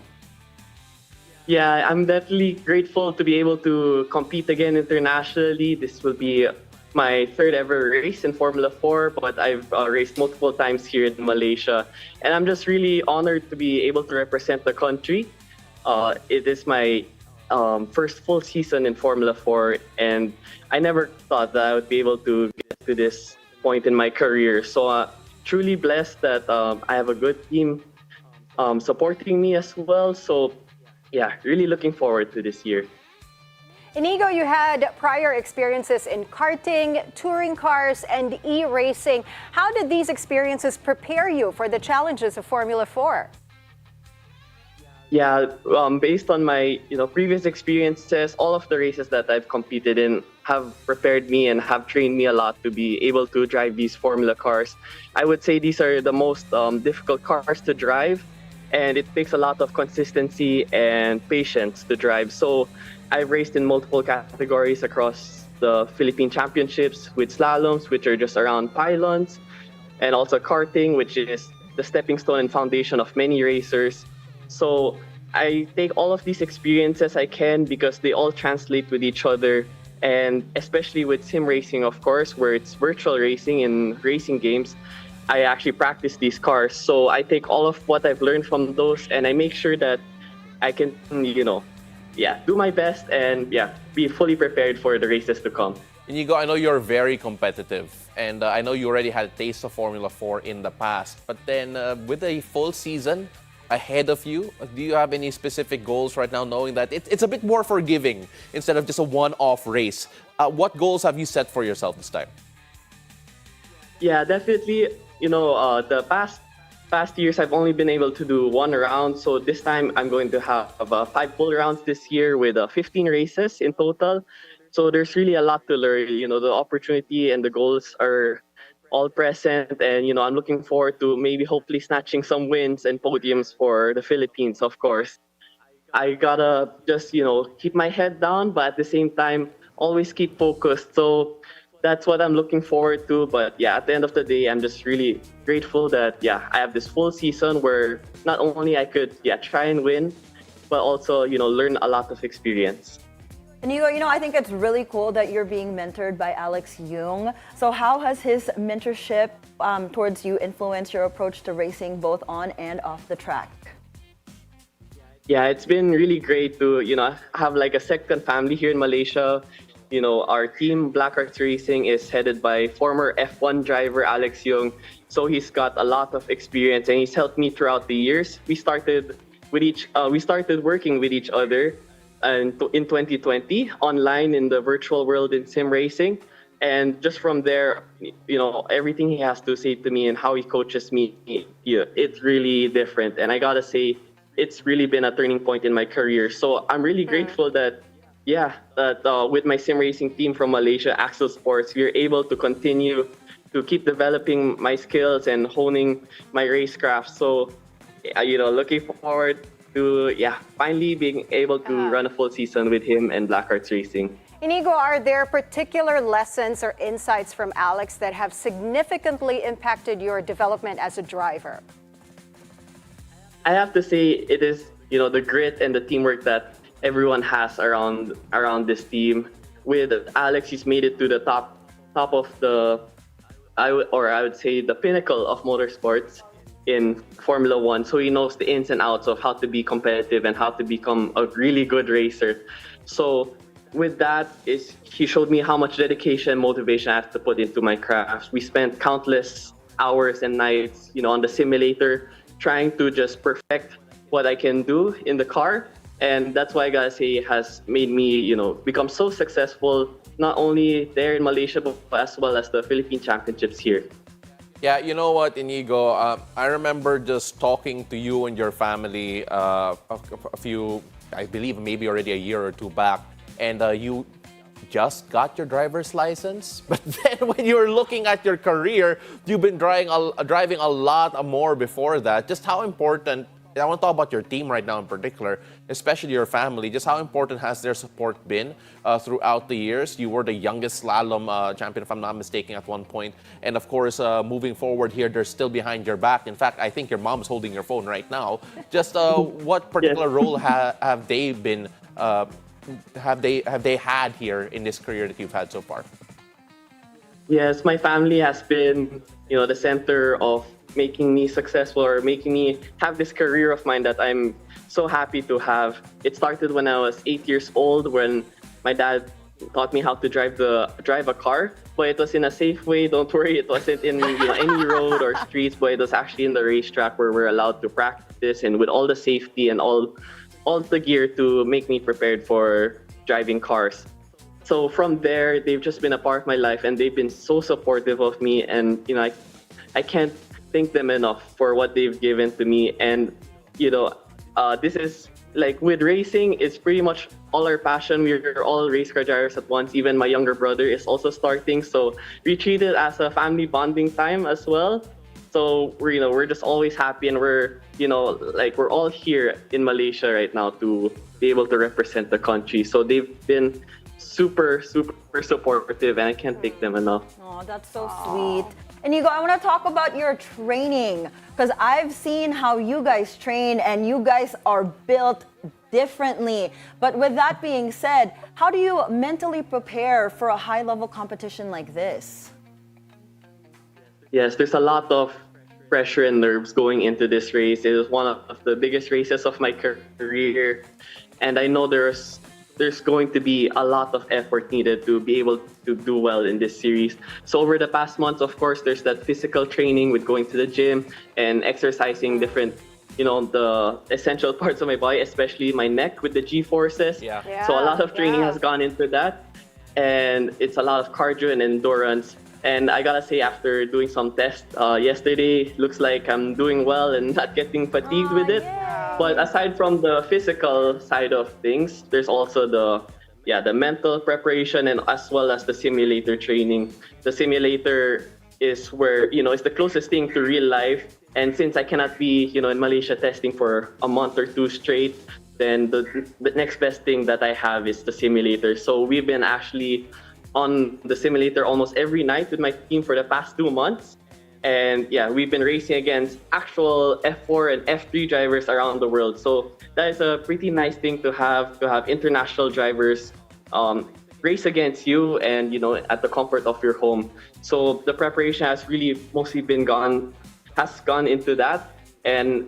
Yeah, I'm definitely grateful to be able to compete again internationally. This will be my third ever race in Formula 4, but I've raced multiple times here in Malaysia. And I'm just really honored to be able to represent the country. It is my first full season in Formula 4, and I never thought that I would be able to get to this point in my career. So truly blessed that I have a good team supporting me as well. So yeah, really looking forward to this year. Iñigo, you had prior experiences in karting, touring cars, and e-racing. How did these experiences prepare you for the challenges of Formula 4? Yeah, based on my previous experiences, all of the races that I've competed in have prepared me and have trained me a lot to be able to drive these Formula cars. I would say these are the most difficult cars to drive, and it takes a lot of consistency and patience to drive. So I've raced in multiple categories across the Philippine Championships with slaloms, which are just around pylons, and also karting, which is the stepping stone and foundation of many racers. So I take all of these experiences I can because they all translate with each other, and especially with sim racing, of course, where it's virtual racing in racing games. I actually practice these cars. So I take all of what I've learned from those and I make sure that I can, do my best and be fully prepared for the races to come. Iñigo, I know you're very competitive, and I know you already had a taste of Formula 4 in the past. But then with a full season ahead of you, do you have any specific goals right now, knowing that it's a bit more forgiving instead of just a one-off race? What goals have you set for yourself this time? Yeah, definitely. The past years I've only been able to do one round. So this time I'm going to have 5 full rounds this year with 15 races in total. So there's really a lot to learn. The opportunity and the goals are all present. And, I'm looking forward to maybe hopefully snatching some wins and podiums for the Philippines, of course. I gotta just, keep my head down, but at the same time, always keep focused. So that's what I'm looking forward to. But at the end of the day, I'm just really grateful that I have this full season where not only I could try and win, but also learn a lot of experience. Iñigo, I think it's really cool that you're being mentored by Alex Yung. So how has his mentorship towards you influenced your approach to racing both on and off the track? Yeah, it's been really great to have like a second family here in Malaysia. Our team, Black Arts Racing, is headed by former F1 driver Alex Yung. So he's got a lot of experience and he's helped me throughout the years. We started working with each other in 2020 online in the virtual world in sim racing. And just from there, everything he has to say to me and how he coaches me, it's really different. And I gotta say, it's really been a turning point in my career. So I'm really grateful that with my sim racing team from Malaysia, Axel Sports, we're able to continue to keep developing my skills and honing my racecraft. So, looking forward to finally being able to run a full season with him and Black Arts Racing. Iñigo, are there particular lessons or insights from Alex that have significantly impacted your development as a driver? I have to say it is, the grit and the teamwork that everyone has around this team. With Alex, he's made it to the top of I would say the pinnacle of motorsports in Formula 1. So he knows the ins and outs of how to be competitive and how to become a really good racer. So with that, he showed me how much dedication and motivation I have to put into my craft. We spent countless hours and nights, on the simulator, trying to just perfect what I can do in the car. And that's why I gotta say it has made me, become so successful, not only there in Malaysia, but as well as the Philippine Championships here. Yeah, you know what, Iñigo? I remember just talking to you and your family a few, I believe maybe already a year or two back, and you just got your driver's license. But then when you were looking at your career, you've been driving a lot more before that. Just how important, I want to talk about your team right now in particular, especially your family. Just how important has their support been throughout the years? You were the youngest slalom champion, if I'm not mistaken, at one point. And of course, moving forward here, they're still behind your back. In fact, I think your mom's holding your phone right now. Just what particular role have they been, have they had here in this career that you've had so far? Yes, my family has been, the center of making me successful or making me have this career of mine that I'm so happy to have. It started when I was 8 years old, when my dad taught me how to drive a car, but it was in a safe way. Don't worry, it wasn't in any road or streets, but it was actually in the racetrack where we're allowed to practice and with all the safety and all the gear to make me prepared for driving cars. So from there, they've just been a part of my life, and they've been so supportive of me, and I can't thank them enough for what they've given to me. And this is like with racing, it's pretty much all our passion. We're all race car drivers at once. Even my younger brother is also starting, so we treat it as a family bonding time as well. So we're just always happy, and we're all here in Malaysia right now to be able to represent the country. So they've been super supportive, and I can't thank them enough. Oh, that's so sweet. Iñigo, I want to talk about your training, because I've seen how you guys train, and you guys are built differently. But with that being said, how do you mentally prepare for a high-level competition like this? Yes, there's a lot of pressure and nerves going into this race. It was one of the biggest races of my career, and I know there's going to be a lot of effort needed to be able to do well in this series. So over the past months, of course, there's that physical training with going to the gym and exercising different, the essential parts of my body, especially my neck with the G-forces. Yeah. So a lot of training has gone into that, and it's a lot of cardio and endurance. And I gotta say, after doing some tests yesterday, looks like I'm doing well and not getting fatigued with it. Yeah. But aside from the physical side of things, there's also the mental preparation, and as well as the simulator training. The simulator is where, it's the closest thing to real life. And since I cannot be, in Malaysia testing for a month or two straight, then the next best thing that I have is the simulator. So we've been actually on the simulator almost every night with my team for the past 2 months. And we've been racing against actual F4 and F3 drivers around the world. So that is a pretty nice thing to have international drivers race against you, and at the comfort of your home. So the preparation has really mostly gone into that. And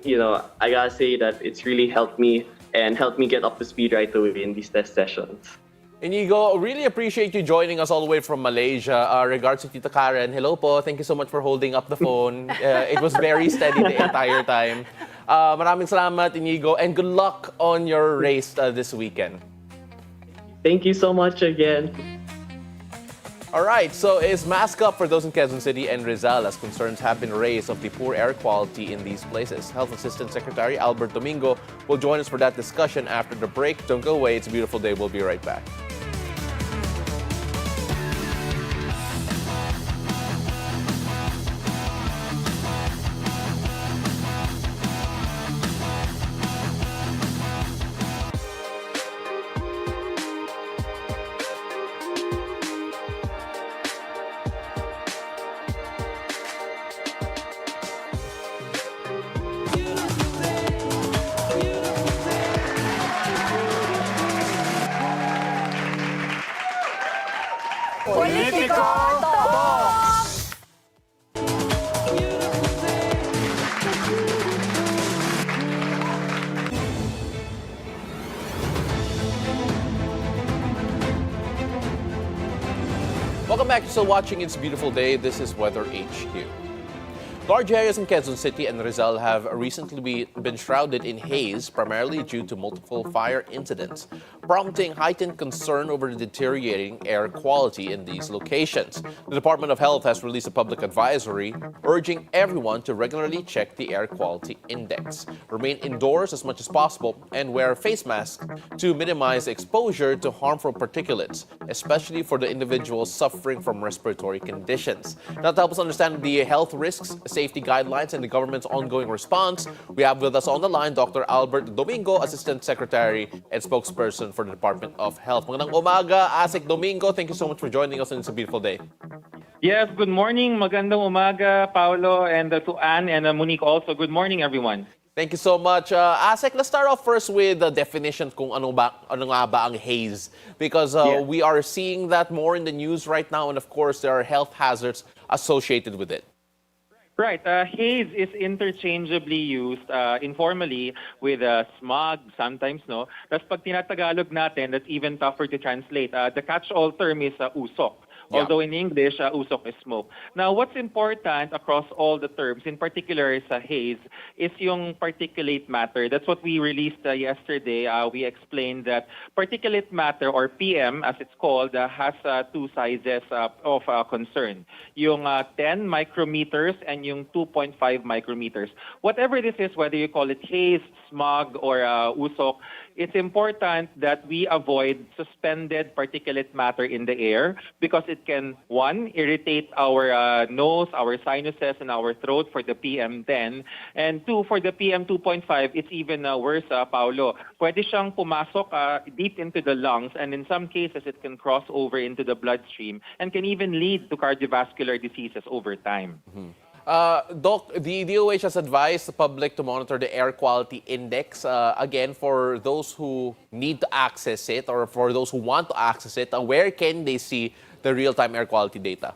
I gotta say that it's really helped me get up to speed right away in these test sessions. Iñigo, really appreciate you joining us all the way from Malaysia. Regards to Tita Karen. Hello po. Thank you so much for holding up the phone. It was very steady the entire time. Maraming salamat, Iñigo, and good luck on your race this weekend. Thank you so much again. All right, so is mask up for those in Quezon City and Rizal, as concerns have been raised of the poor air quality in these places. Health Assistant Secretary Albert Domingo will join us for that discussion after the break. Don't go away. It's a beautiful day. We'll be right back. Welcome back. You're still watching It's a Beautiful Day. This is Weather HQ. Large areas in Quezon City and Rizal have recently been shrouded in haze, primarily due to multiple fire incidents, prompting heightened concern over the deteriorating air quality in these locations. The Department of Health has released a public advisory urging everyone to regularly check the air quality index, remain indoors as much as possible, and wear face masks to minimize exposure to harmful particulates, especially for the individuals suffering from respiratory conditions. Now, to help us understand the health risks, safety guidelines, and the government's ongoing response, we have with us on the line Dr. Albert Domingo, Assistant Secretary and Spokesperson for the Department of Health. Magandang umaga, Asik Domingo. Thank you so much for joining us on It's a Beautiful Day. Yes, good morning. Magandang umaga, Paolo, and to Anne and Monique also. Good morning, everyone. Thank you so much. Asik, let's start off first with the definition kung ano nga ba ang haze. Because we are seeing that more in the news right now, and of course, there are health hazards associated with it. Right. Haze is interchangeably used informally with smog sometimes, no? Tapos pag tinatagalog natin, that's even tougher to translate. The catch-all term is usok. Although in English, usok is smoke. Now, what's important across all the terms, in particular sa haze, is yung particulate matter. That's what we released yesterday. We explained that particulate matter, or PM as it's called, has two sizes of concern. Yung 10 micrometers and yung 2.5 micrometers. Whatever this is, whether you call it haze, smog, or usok, it's important that we avoid suspended particulate matter in the air because it can, one, irritate our nose, our sinuses, and our throat for the PM10. And two, for the PM2.5, it's even worse, Paolo. Pwede siyang pumasok deep into the lungs, and in some cases, it can cross over into the bloodstream and can even lead to cardiovascular diseases over time. Mm-hmm. Doc, the DOH has advised the public to monitor the air quality index. Again, for those who need to access it or for those who want to access it, where can they see the real-time air quality data?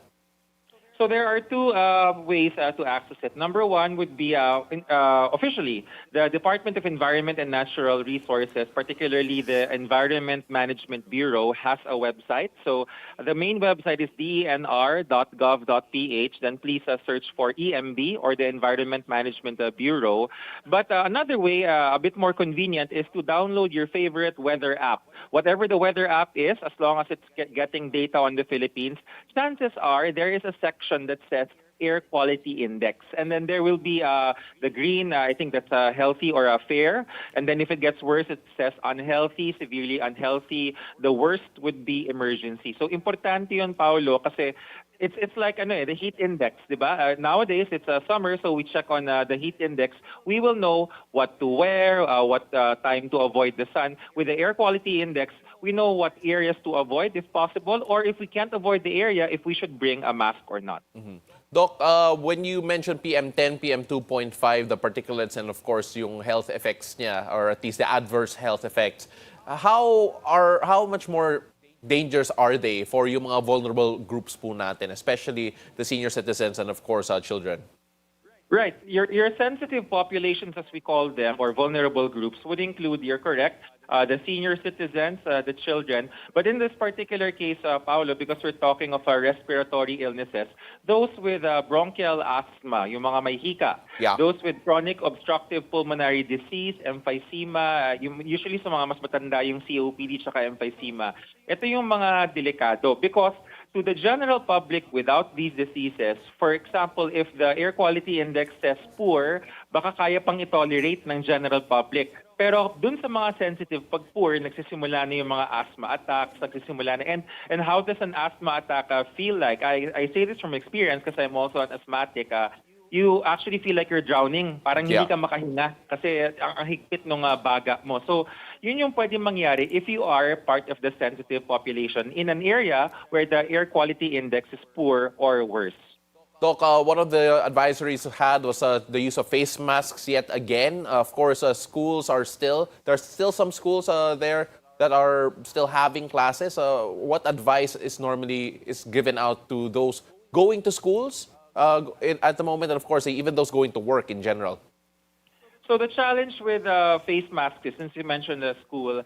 So there are two ways to access it. Number one would be officially, the Department of Environment and Natural Resources, particularly the Environment Management Bureau, has a website. So the main website is denr.gov.ph. Then please search for EMB or the Environment Management Bureau. But another way, a bit more convenient, is to download your favorite weather app. Whatever the weather app is, as long as it's getting data on the Philippines, chances are there is a section that says air quality index. And then there will be the green, I think that's healthy or fair. And then if it gets worse, it says unhealthy, severely unhealthy. The worst would be emergency. So importante yun, Paolo, kasi it's like the heat index, diba? Nowadays, it's summer, so we check on the heat index. We will know what to wear, what time to avoid the sun. With the air quality index, we know what areas to avoid if possible, or if we can't avoid the area, if we should bring a mask or not. Mm-hmm. Doc, when you mentioned PM10, PM2.5, the particulates, and of course yung health effects niya, or at least the adverse health effects, how much more dangers are they for yung mga vulnerable groups po natin, especially the senior citizens and of course children? Right. Your sensitive populations, as we call them, or vulnerable groups, would include, you're correct, the senior citizens, the children. But in this particular case, Paolo, because we're talking of respiratory illnesses, those with bronchial asthma, yung mga may hika, those with chronic obstructive pulmonary disease, emphysema, usually sa mga mas matanda yung COPD tsaka emphysema, ito yung mga delikado because to the general public without these diseases, for example, if the air quality index says poor, baka kaya pang itolerate ng general public. Pero dun sa mga sensitive, pag poor, nagsisimula na yung mga asthma attacks, nagsisimula na. And how does an asthma attack feel like? I say this from experience because I'm also an asthmatic. You actually feel like you're drowning. Parang hindi ka makahinga kasi ang higpit ng baga mo. So, yun yung pwede mangyari if you are part of the sensitive population in an area where the air quality index is poor or worse. Doc, one of the advisories we had was the use of face masks yet again. Of course, schools are there's still some schools there that are still having classes. What advice is normally given out to those going to schools at the moment, and of course, even those going to work in general? So the challenge with face masks, since you mentioned the school,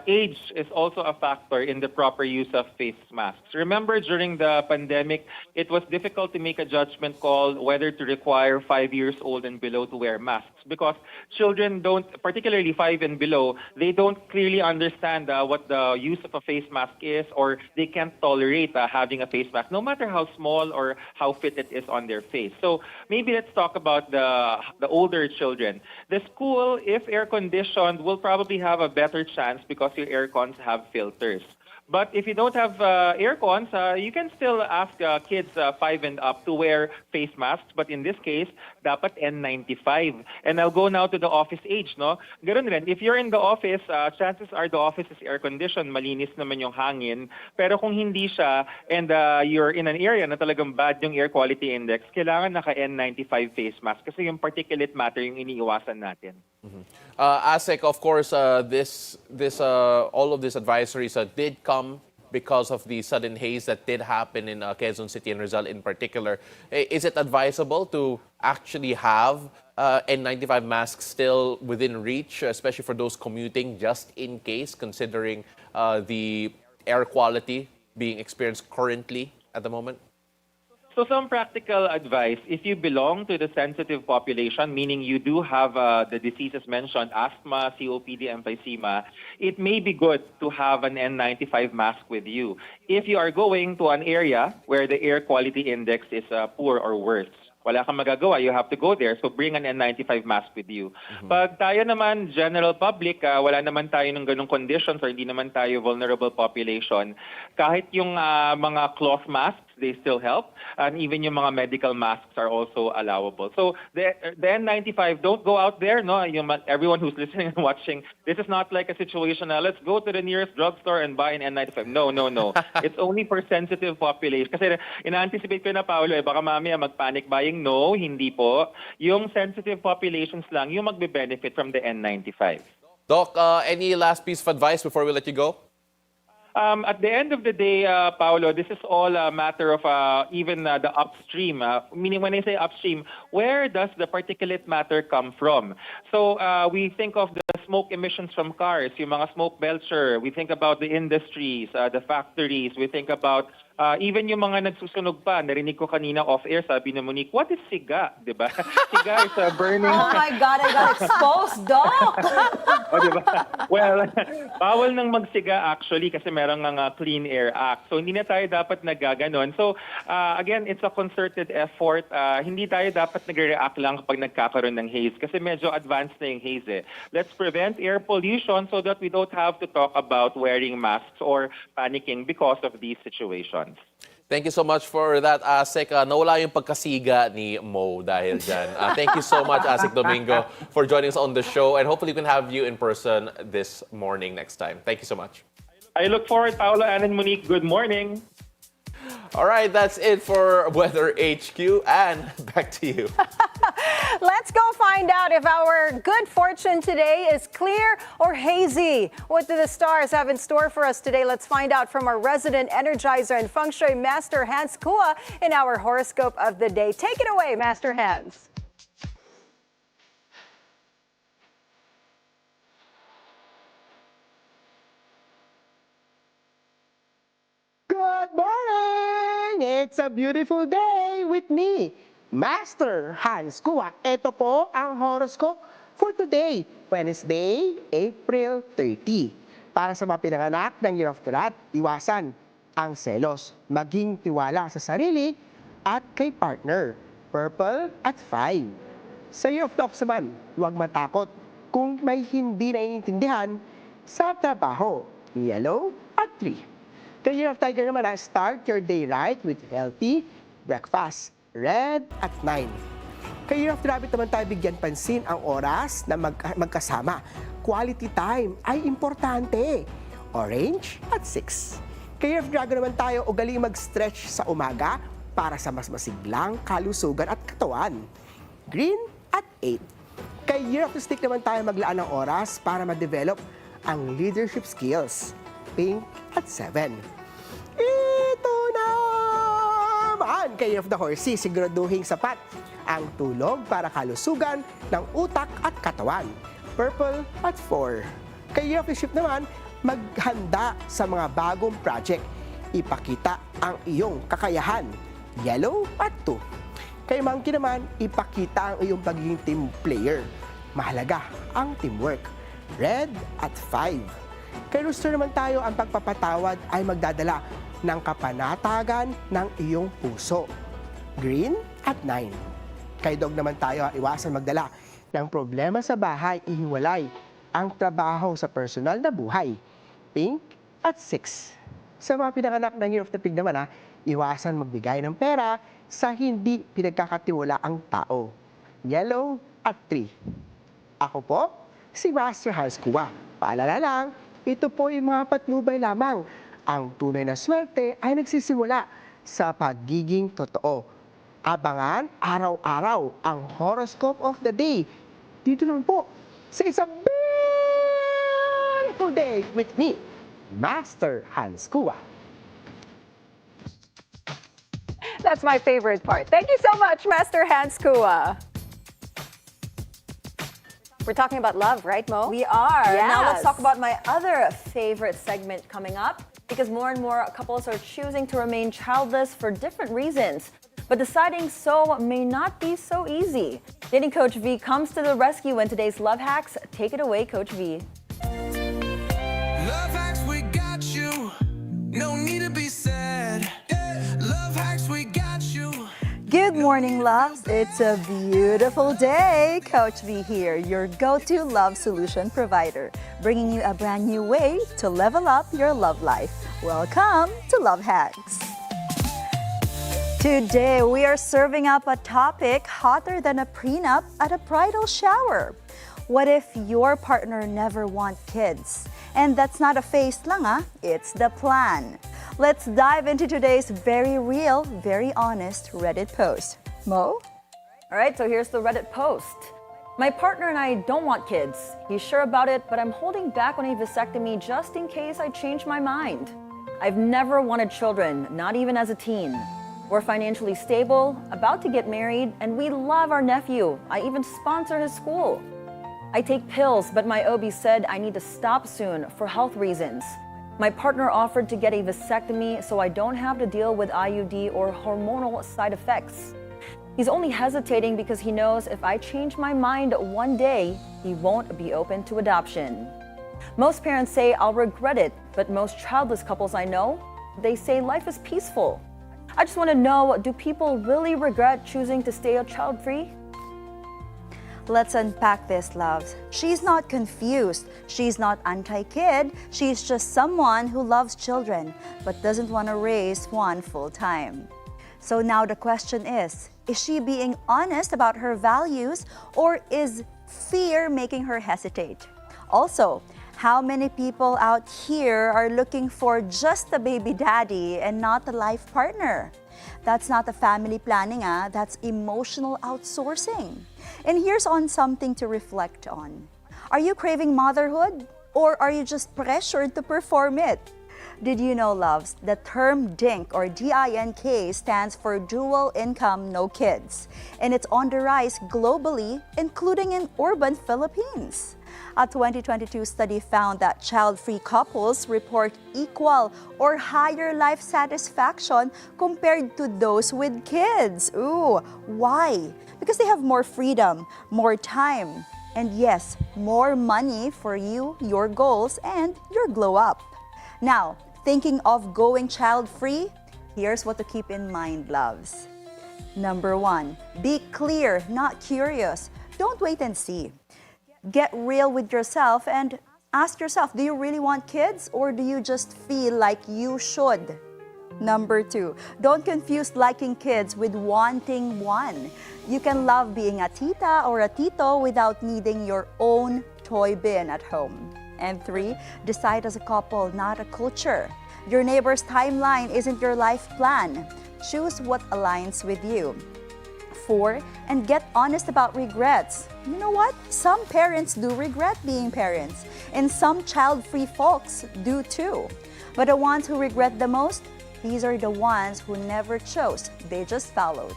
age is also a factor in the proper use of face masks. Remember, during the pandemic, it was difficult to make a judgment call whether to require 5 years old and below to wear masks because children don't, particularly 5 and below, they don't clearly understand what the use of a face mask is, or they can't tolerate having a face mask, no matter how small or how fit it is on their face. So maybe let's talk about the older children. The school, if air-conditioned, will probably have a better chance because your air cons have filters. But if you don't have air cons, you can still ask kids 5 and up to wear face masks. But in this case, dapat N95. And I'll go now to the office age, no? Ganun rin. If you're in the office, chances are the office is air-conditioned, malinis naman yung hangin. Pero kung hindi siya, and you're in an area na talagang bad yung air quality index, kailangan naka N95 face mask kasi yung particulate matter yung iniiwasan natin. ASEC, of course, all of these advisories did come because of the sudden haze that did happen in Quezon City and Rizal in particular. Is it advisable to actually have N95 masks still within reach, especially for those commuting, just in case, considering the air quality being experienced currently at the moment? So some practical advice, if you belong to the sensitive population, meaning you do have the diseases mentioned, asthma, COPD, emphysema, it may be good to have an N95 mask with you if you are going to an area where the air quality index is poor or worse. Wala kang magagawa, you have to go there. So bring an N95 mask with you. Pag tayo naman, general public, wala naman tayo ng ganung conditions or hindi naman tayo vulnerable population, kahit yung mga cloth masks, they still help. And even yung mga medical masks are also allowable. So the N95, don't go out there. No, everyone who's listening and watching, this is not like a situation na let's go to the nearest drugstore and buy an N95. No. It's only for sensitive population. Kasi ina-anticipate ko na, Paolo, baka mamaya mag-panic buying. No, hindi po. Yung sensitive populations lang yung magbe-benefit from the N95. Doc, any last piece of advice before we let you go? At the end of the day, Paolo, this is all a matter of even the upstream. Meaning when I say upstream, where does the particulate matter come from? So we think of the smoke emissions from cars, yung mga smoke belcher. We think about the industries, the factories. We think about even yung mga nagsusunog pa. Narinig ko kanina off-air, sabi ni Monique, what is siga? Diba? Siga is burning. Oh my God, I got exposed, Doc! Diba? Well, bawal nang magsiga actually kasi merong nga Clean Air Act. So hindi na tayo dapat nagaganon. So again, it's a concerted effort. Hindi tayo dapat nagre-react lang kapag nagkakaroon ng haze kasi medyo advanced na yung haze eh. Let's prevent air pollution so that we don't have to talk about wearing masks or panicking because of these situations. Thank you so much for that, ASEC. Nawala yung pagkasiga ni Mo dahil dyan. Thank you so much, ASEC Domingo, for joining us on the show. And hopefully we can have you in person this morning next time. Thank you so much. I look forward, Paolo, Anne, and Monique. Good morning. All right, that's it for Weather HQ. Anne, back to you. Let's go find out if our good fortune today is clear or hazy. What do the stars have in store for us today? Let's find out from our resident energizer and feng shui master, Hans Kua, in our horoscope of the day. Take it away, Master Hans. Good morning! It's a beautiful day with me, Master Hans Kua. Ito po ang horoscope for today, Wednesday, April 30. Para sa mga pinanganak ng Year of the Rat, iwasan ang selos, maging tiwala sa sarili at kay partner. Purple at 5. Sa Year of the Ox naman, huwag matakot kung may hindi naiintindihan sa trabaho. Yellow at 3. The Year of Tiger naman, start your day right with healthy breakfast. Red at 9. Kay Year of the Rabbit naman tayo bigyan pansin ang oras na magkasama. Quality time ay importante. Orange at 6. Kay Year of Dragon naman tayo ugaling mag-stretch sa umaga para sa mas masiglang kalusugan at katawan. Green at 8. Kay Year of the Stick naman tayo maglaan ng oras para ma-develop ang leadership skills. Pink at 7. Ito naman kay Year of the Horsey, siguraduhing sapat ang tulog para kalusugan ng utak at katawan. Purple at 4. Kay year of the ship naman, maghanda sa mga bagong project. Ipakita ang iyong kakayahan. Yellow at 2. Kay monkey naman, ipakita ang iyong pagiging team player. Mahalaga ang teamwork. Red at 5. Kay rooster naman tayo, ang pagpapatawad ay magdadala ng kapanatagan ng iyong puso. Green at 9. Kay dog naman tayo, iwasan magdala ng problema sa bahay, ihiwalay ang trabaho sa personal na buhay. Pink at 6. Sa mga pinanganak ng Year of the Pig naman, iwasan magbigay ng pera sa hindi pinagkakatiwalaang tao. Yellow at 3. Ako po, si Master Hans Kua. Paalala lang, ito po yung mga patnubay lamang. Ang tunay na swerte ay nagsisimula sa pagiging totoo. Abangan araw-araw ang horoscope of the day. Dito lang po sa isang beautiful day with me, Master Hans Kua. That's my favorite part. Thank you so much, Master Hans Kua. We're talking about love, right, Mo? We are. Yes. Now let's talk about my other favorite segment coming up, because more and more couples are choosing to remain childless for different reasons. But deciding so may not be so easy. Dating Coach V comes to the rescue in today's Love Hacks. Take it away, Coach V. Love hacks, we got you. No need to be sad. Love hacks, we got you. Good morning, loves. It's a beautiful day. Coach V here, your go-to love solution provider, bringing you a brand new way to level up your love life. Welcome to Love Hacks. Today, we are serving up a topic hotter than a prenup at a bridal shower. What if your partner never wants kids? And that's not a face lang, it's the plan. Let's dive into today's very real, very honest Reddit post. Mo? All right, so here's the Reddit post. My partner and I don't want kids. He's sure about it, but I'm holding back on a vasectomy just in case I change my mind. I've never wanted children, not even as a teen. We're financially stable, about to get married, and we love our nephew. I even sponsor his school. I take pills, but my OB said I need to stop soon for health reasons. My partner offered to get a vasectomy so I don't have to deal with IUD or hormonal side effects. He's only hesitating because he knows if I change my mind one day, he won't be open to adoption. Most parents say I'll regret it, but most childless couples I know, they say life is peaceful. I just want to know, do people really regret choosing to stay child-free? Let's unpack this, loves. She's not confused. She's not anti-kid. She's just someone who loves children but doesn't want to raise one full-time. So now the question is she being honest about her values, or is fear making her hesitate? Also, how many people out here are looking for just a baby daddy and not a life partner? That's not a family planning, that's emotional outsourcing. And here's on something to reflect on. Are you craving motherhood, or are you just pressured to perform it? Did you know, loves, the term DINK or DINK stands for dual income, no kids. And it's on the rise globally, including in urban Philippines. A 2022 study found that child-free couples report equal or higher life satisfaction compared to those with kids. Ooh, why? Because they have more freedom, more time, and yes, more money for you, your goals, and your glow up. Now, thinking of going child-free? Here's what to keep in mind, loves. Number 1, be clear, not curious. Don't wait and see. Get real with yourself and ask yourself, do you really want kids, or do you just feel like you should? Number 2, don't confuse liking kids with wanting one. You can love being a tita or a tito without needing your own toy bin at home. And 3, decide as a couple, not a culture. Your neighbor's timeline isn't your life plan. Choose what aligns with you. 4, and get honest about regrets. You know what? Some parents do regret being parents, and some child-free folks do too. But the ones who regret the most, these are the ones who never chose, they just followed.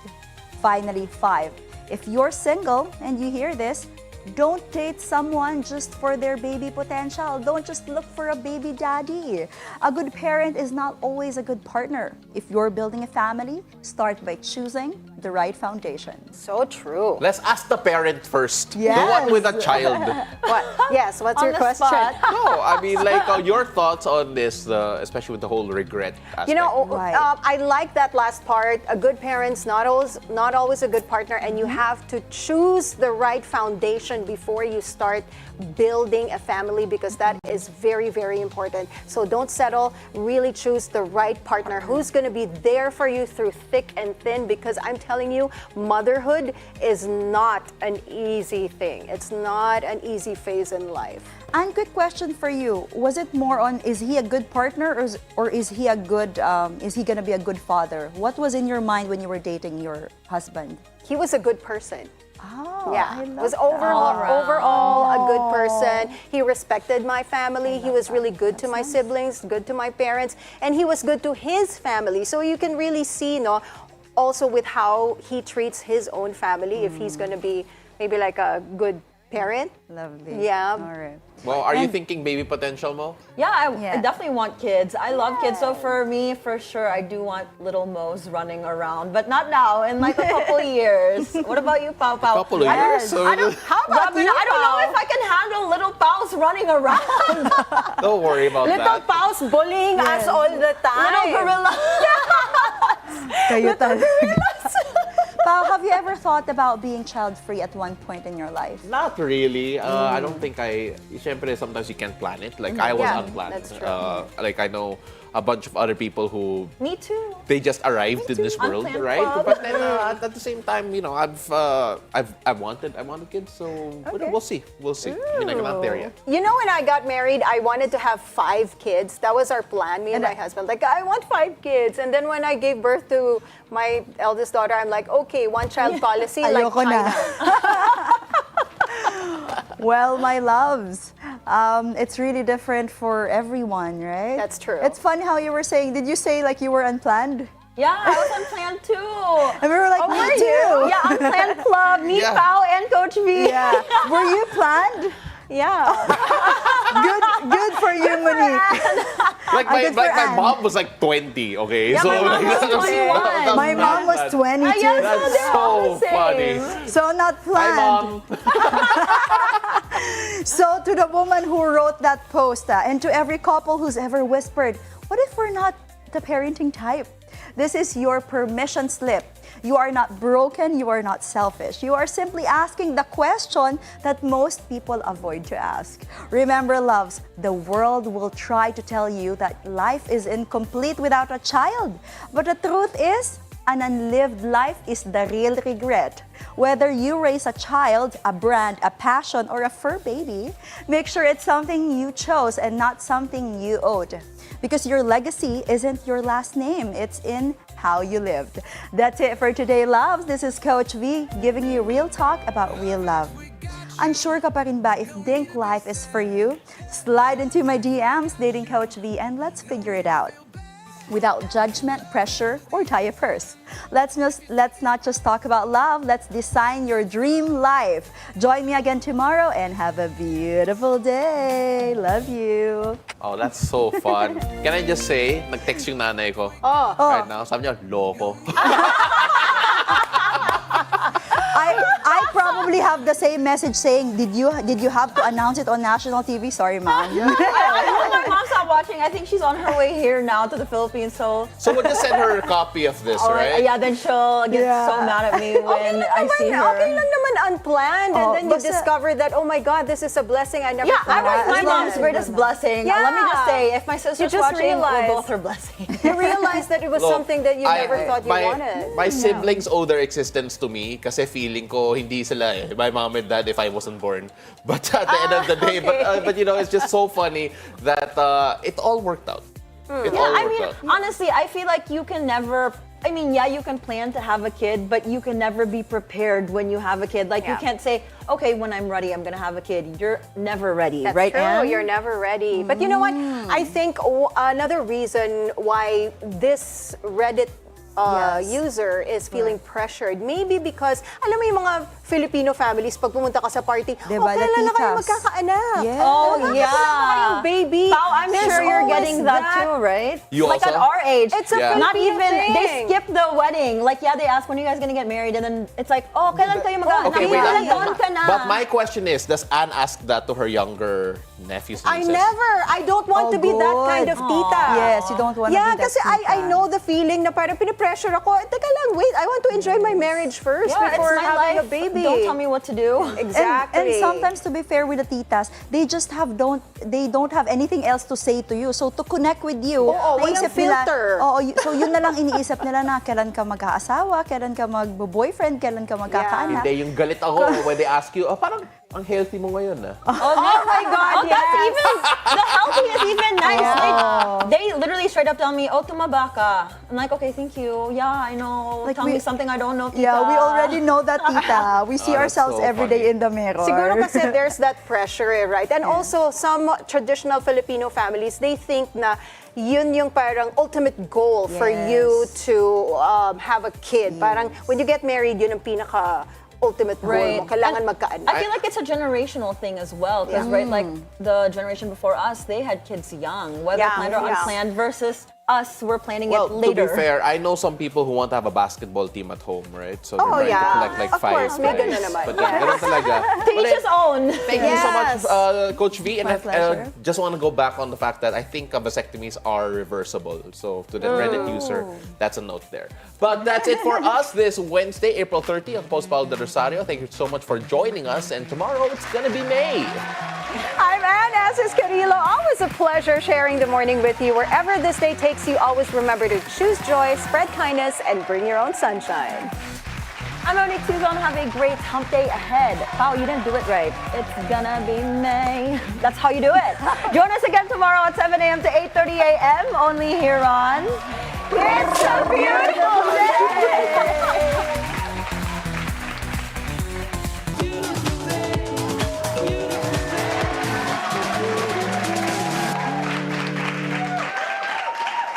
Finally, 5, if you're single and you hear this, Don't date someone just for their baby potential. Don't just look for a baby daddy. A good parent is not always a good partner. If you're building a family, start by choosing the right foundation. So true. Let's ask the parent first. Yes. The one with a child. What? Yes, what's On your the question? spot. No, I mean, like, your thoughts on this, especially with the whole regret aspect. You know, Right. I like that last part. A good parent's not always a good partner, and you have to choose the right foundation before you start building a family, because that is very, very important. So don't settle. Really choose the right partner who's going to be there for you through thick and thin, because I'm telling you, motherhood is not an easy thing. It's not an easy phase in life. And quick question for you. Was it more on, is he a good partner, or is he a good, is he gonna be a good father? What was in your mind when you were dating your husband? He was a good person. Oh, Yeah, I love was that. overall a good person. He respected my family. He was really good to my siblings, good to my parents, and he was good to his family. So you can really see, no, also with how he treats his own family, if he's going to be maybe like a good parent. Lovely. Yeah. All right. Well, are you thinking baby potential, Mo? Yeah, I definitely want kids. I love kids. So for me, for sure, I do want little Mo's running around, but not now, in like a couple years. What about you, Pao Pao? Couple of years? I don't, how about Robin, you, I don't know if I can handle little Paos running around. Don't worry about Little that. Paos bullying us all the time. Little gorilla. Kayo talaga. Pao, have you ever thought about being child-free at one point in your life? Not really. I don't think Siyempre, sometimes you can't plan it. Like, I was Yeah, unplanned. that's true. Like, I know a bunch of other people who Me too. they just arrived in this world, Unplanned right? club. But then at the same time, you know, I wanted kids, so we'll see. We'll see. I mean, I'm not there yet. You know, when I got married, I wanted to have 5 kids. That was our plan, me and my husband. Like, I want 5 kids. And then when I gave birth to my eldest daughter, I'm like, okay, one-child policy, like Ayoko na. China. Well, my loves, it's really different for everyone, right? That's true. It's funny how you were saying, did you say like you were unplanned? Yeah, I was unplanned too. And we were like, me were too. you? Yeah, unplanned club, me, Yeah. Pao, and Coach V. Yeah. Were you planned? Yeah. Good for you, Monique. Like, good for my Anne. mom was like 20, okay? Yeah, my mom was 21. My mom was 22. yes, That's so funny. So not Hi, planned. Mom. So to the woman who wrote that post, and to every couple who's ever whispered, what if we're not the parenting type? This is your permission slip. You are not broken, you are not selfish. You are simply asking the question that most people avoid to ask. Remember, loves, the world will try to tell you that life is incomplete without a child. But the truth is, an unlived life is the real regret. Whether you raise a child, a brand, a passion, or a fur baby, make sure it's something you chose and not something you owed. Because your legacy isn't your last name, it's in how you lived. That's it for today, loves. This is Coach V giving you real talk about real love. Unsure ka pa rin ba if Dink Life is for you? Slide into my DMs, Dating Coach V, and let's figure it out. Without judgment, pressure, or tie a purse. Let's not just talk about love, let's design your dream life. Join me again tomorrow and have a beautiful day. Love you. Oh, that's so fun. Can I just say, nag-text yung nanay ko. Right now, sabi niya, loko. I probably have the same message saying, did you have to announce it on national TV? Sorry, mom. I hope my mom's not watching. I think she's on her way here now to the Philippines. So we'll just send her a copy of this, right? Yeah, then she'll get so mad at me when I see her. Okay lang naman unplanned, and then you basta- discover that, oh my God, this is a blessing I never Yeah, I thought was my of. mom's greatest blessing. Yeah. Let me just say, if my You sister's just watching, we're realized. both her blessing. You realized that it was Look, something that you never thought you wanted. My siblings owe their existence to me kasi feeling ko hindi sila my mom and dad if I wasn't born. But at the end of the day, but you know, it's just so funny that it all worked out. It all I worked mean, out. honestly, I feel like you can never. I mean, yeah, you can plan to have a kid, but you can never be prepared when you have a kid. Like, you can't say, okay, when I'm ready, I'm going to have a kid. You're never ready, That's right, true. Anne? You're never ready. But you know what? I think another reason why this Reddit user is feeling pressured, maybe because, alam mo yung mga Filipino families, pag pumunta ka sa party, Diba, the kailan na kayo titas. magkakaanak? Yes. Oh, Kailan yeah. na kayong baby? Pao, I'm There's sure you're always getting that too, right? You like also? at our age. It's a Yeah. Not Filipino even, thing. they skip the wedding. Like, yeah, they ask, when are you guys gonna get married? And then it's like, oh, kailan kayo mag-aanak? Okay, wait lang. Kailan ka na? But my question is, does Anne ask that to her younger nephews and I nieces? never. I don't want to be that kind of tita. Yes, you don't want to Yeah, be that kasi I know the feeling na parang pinipressure ako. Teka lang, wait, I want to enjoy my marriage first Yeah, before it's my having life. a baby. Don't tell me what to do. Exactly. And sometimes, to be fair with the titas, they just don't have anything else to say to you. So to connect with you, Oo, walang naisip nila, filter. so yun na lang iniisip nila na kailan ka mag-aasawa, kailan ka mag-boyfriend, kailan ka magkakaanak. Hindi, yung galit ako when they ask you, parang ang healthy mo ngayon Oh my God, yes. that's even, the healthy is even nice. They literally straight up tell me, oh, tumaba ka. I'm like, okay, thank you. Yeah, I know. Like tell me something I don't know, tita. Yeah, we already know that, tita. We see that's ourselves so every day funny. in the mirror. Siguro kasi there's that pressure, right? And also, some traditional Filipino families, they think na yun yung parang ultimate goal for you to have a kid. Parang when you get married, yun ang pinaka ultimate goal mo. Kailangan magkaanak. I feel like it's a generational thing as well. Because, right, like the generation before us, they had kids young, whether planned or unplanned, versus us, we're planning it later. To be fair, I know some people who want to have a basketball team at home, right? So Oh, they're trying yeah. to collect like Of 5 course, may guys. ganun naman. But ganun talaga. To each his own. Thank you so much, Coach V. And My pleasure. just want to go back on the fact that I think vasectomies are reversible. So to the Reddit user, that's a note there. But that's it for us this Wednesday, April 30 on Post Paolo del Rosario. Thank you so much for joining us. And tomorrow, it's going to be May. I'm Anne Asis-Carilo. Always a pleasure sharing the morning with you. Wherever this day takes you, always remember to choose joy, spread kindness, and bring your own sunshine. I'm Monique Tuzon. Have a great hump day ahead. Wow, you didn't do it right. It's gonna be May. That's how you do it. Join us again tomorrow at 7 a.m. to 8:30 a.m. only here on It's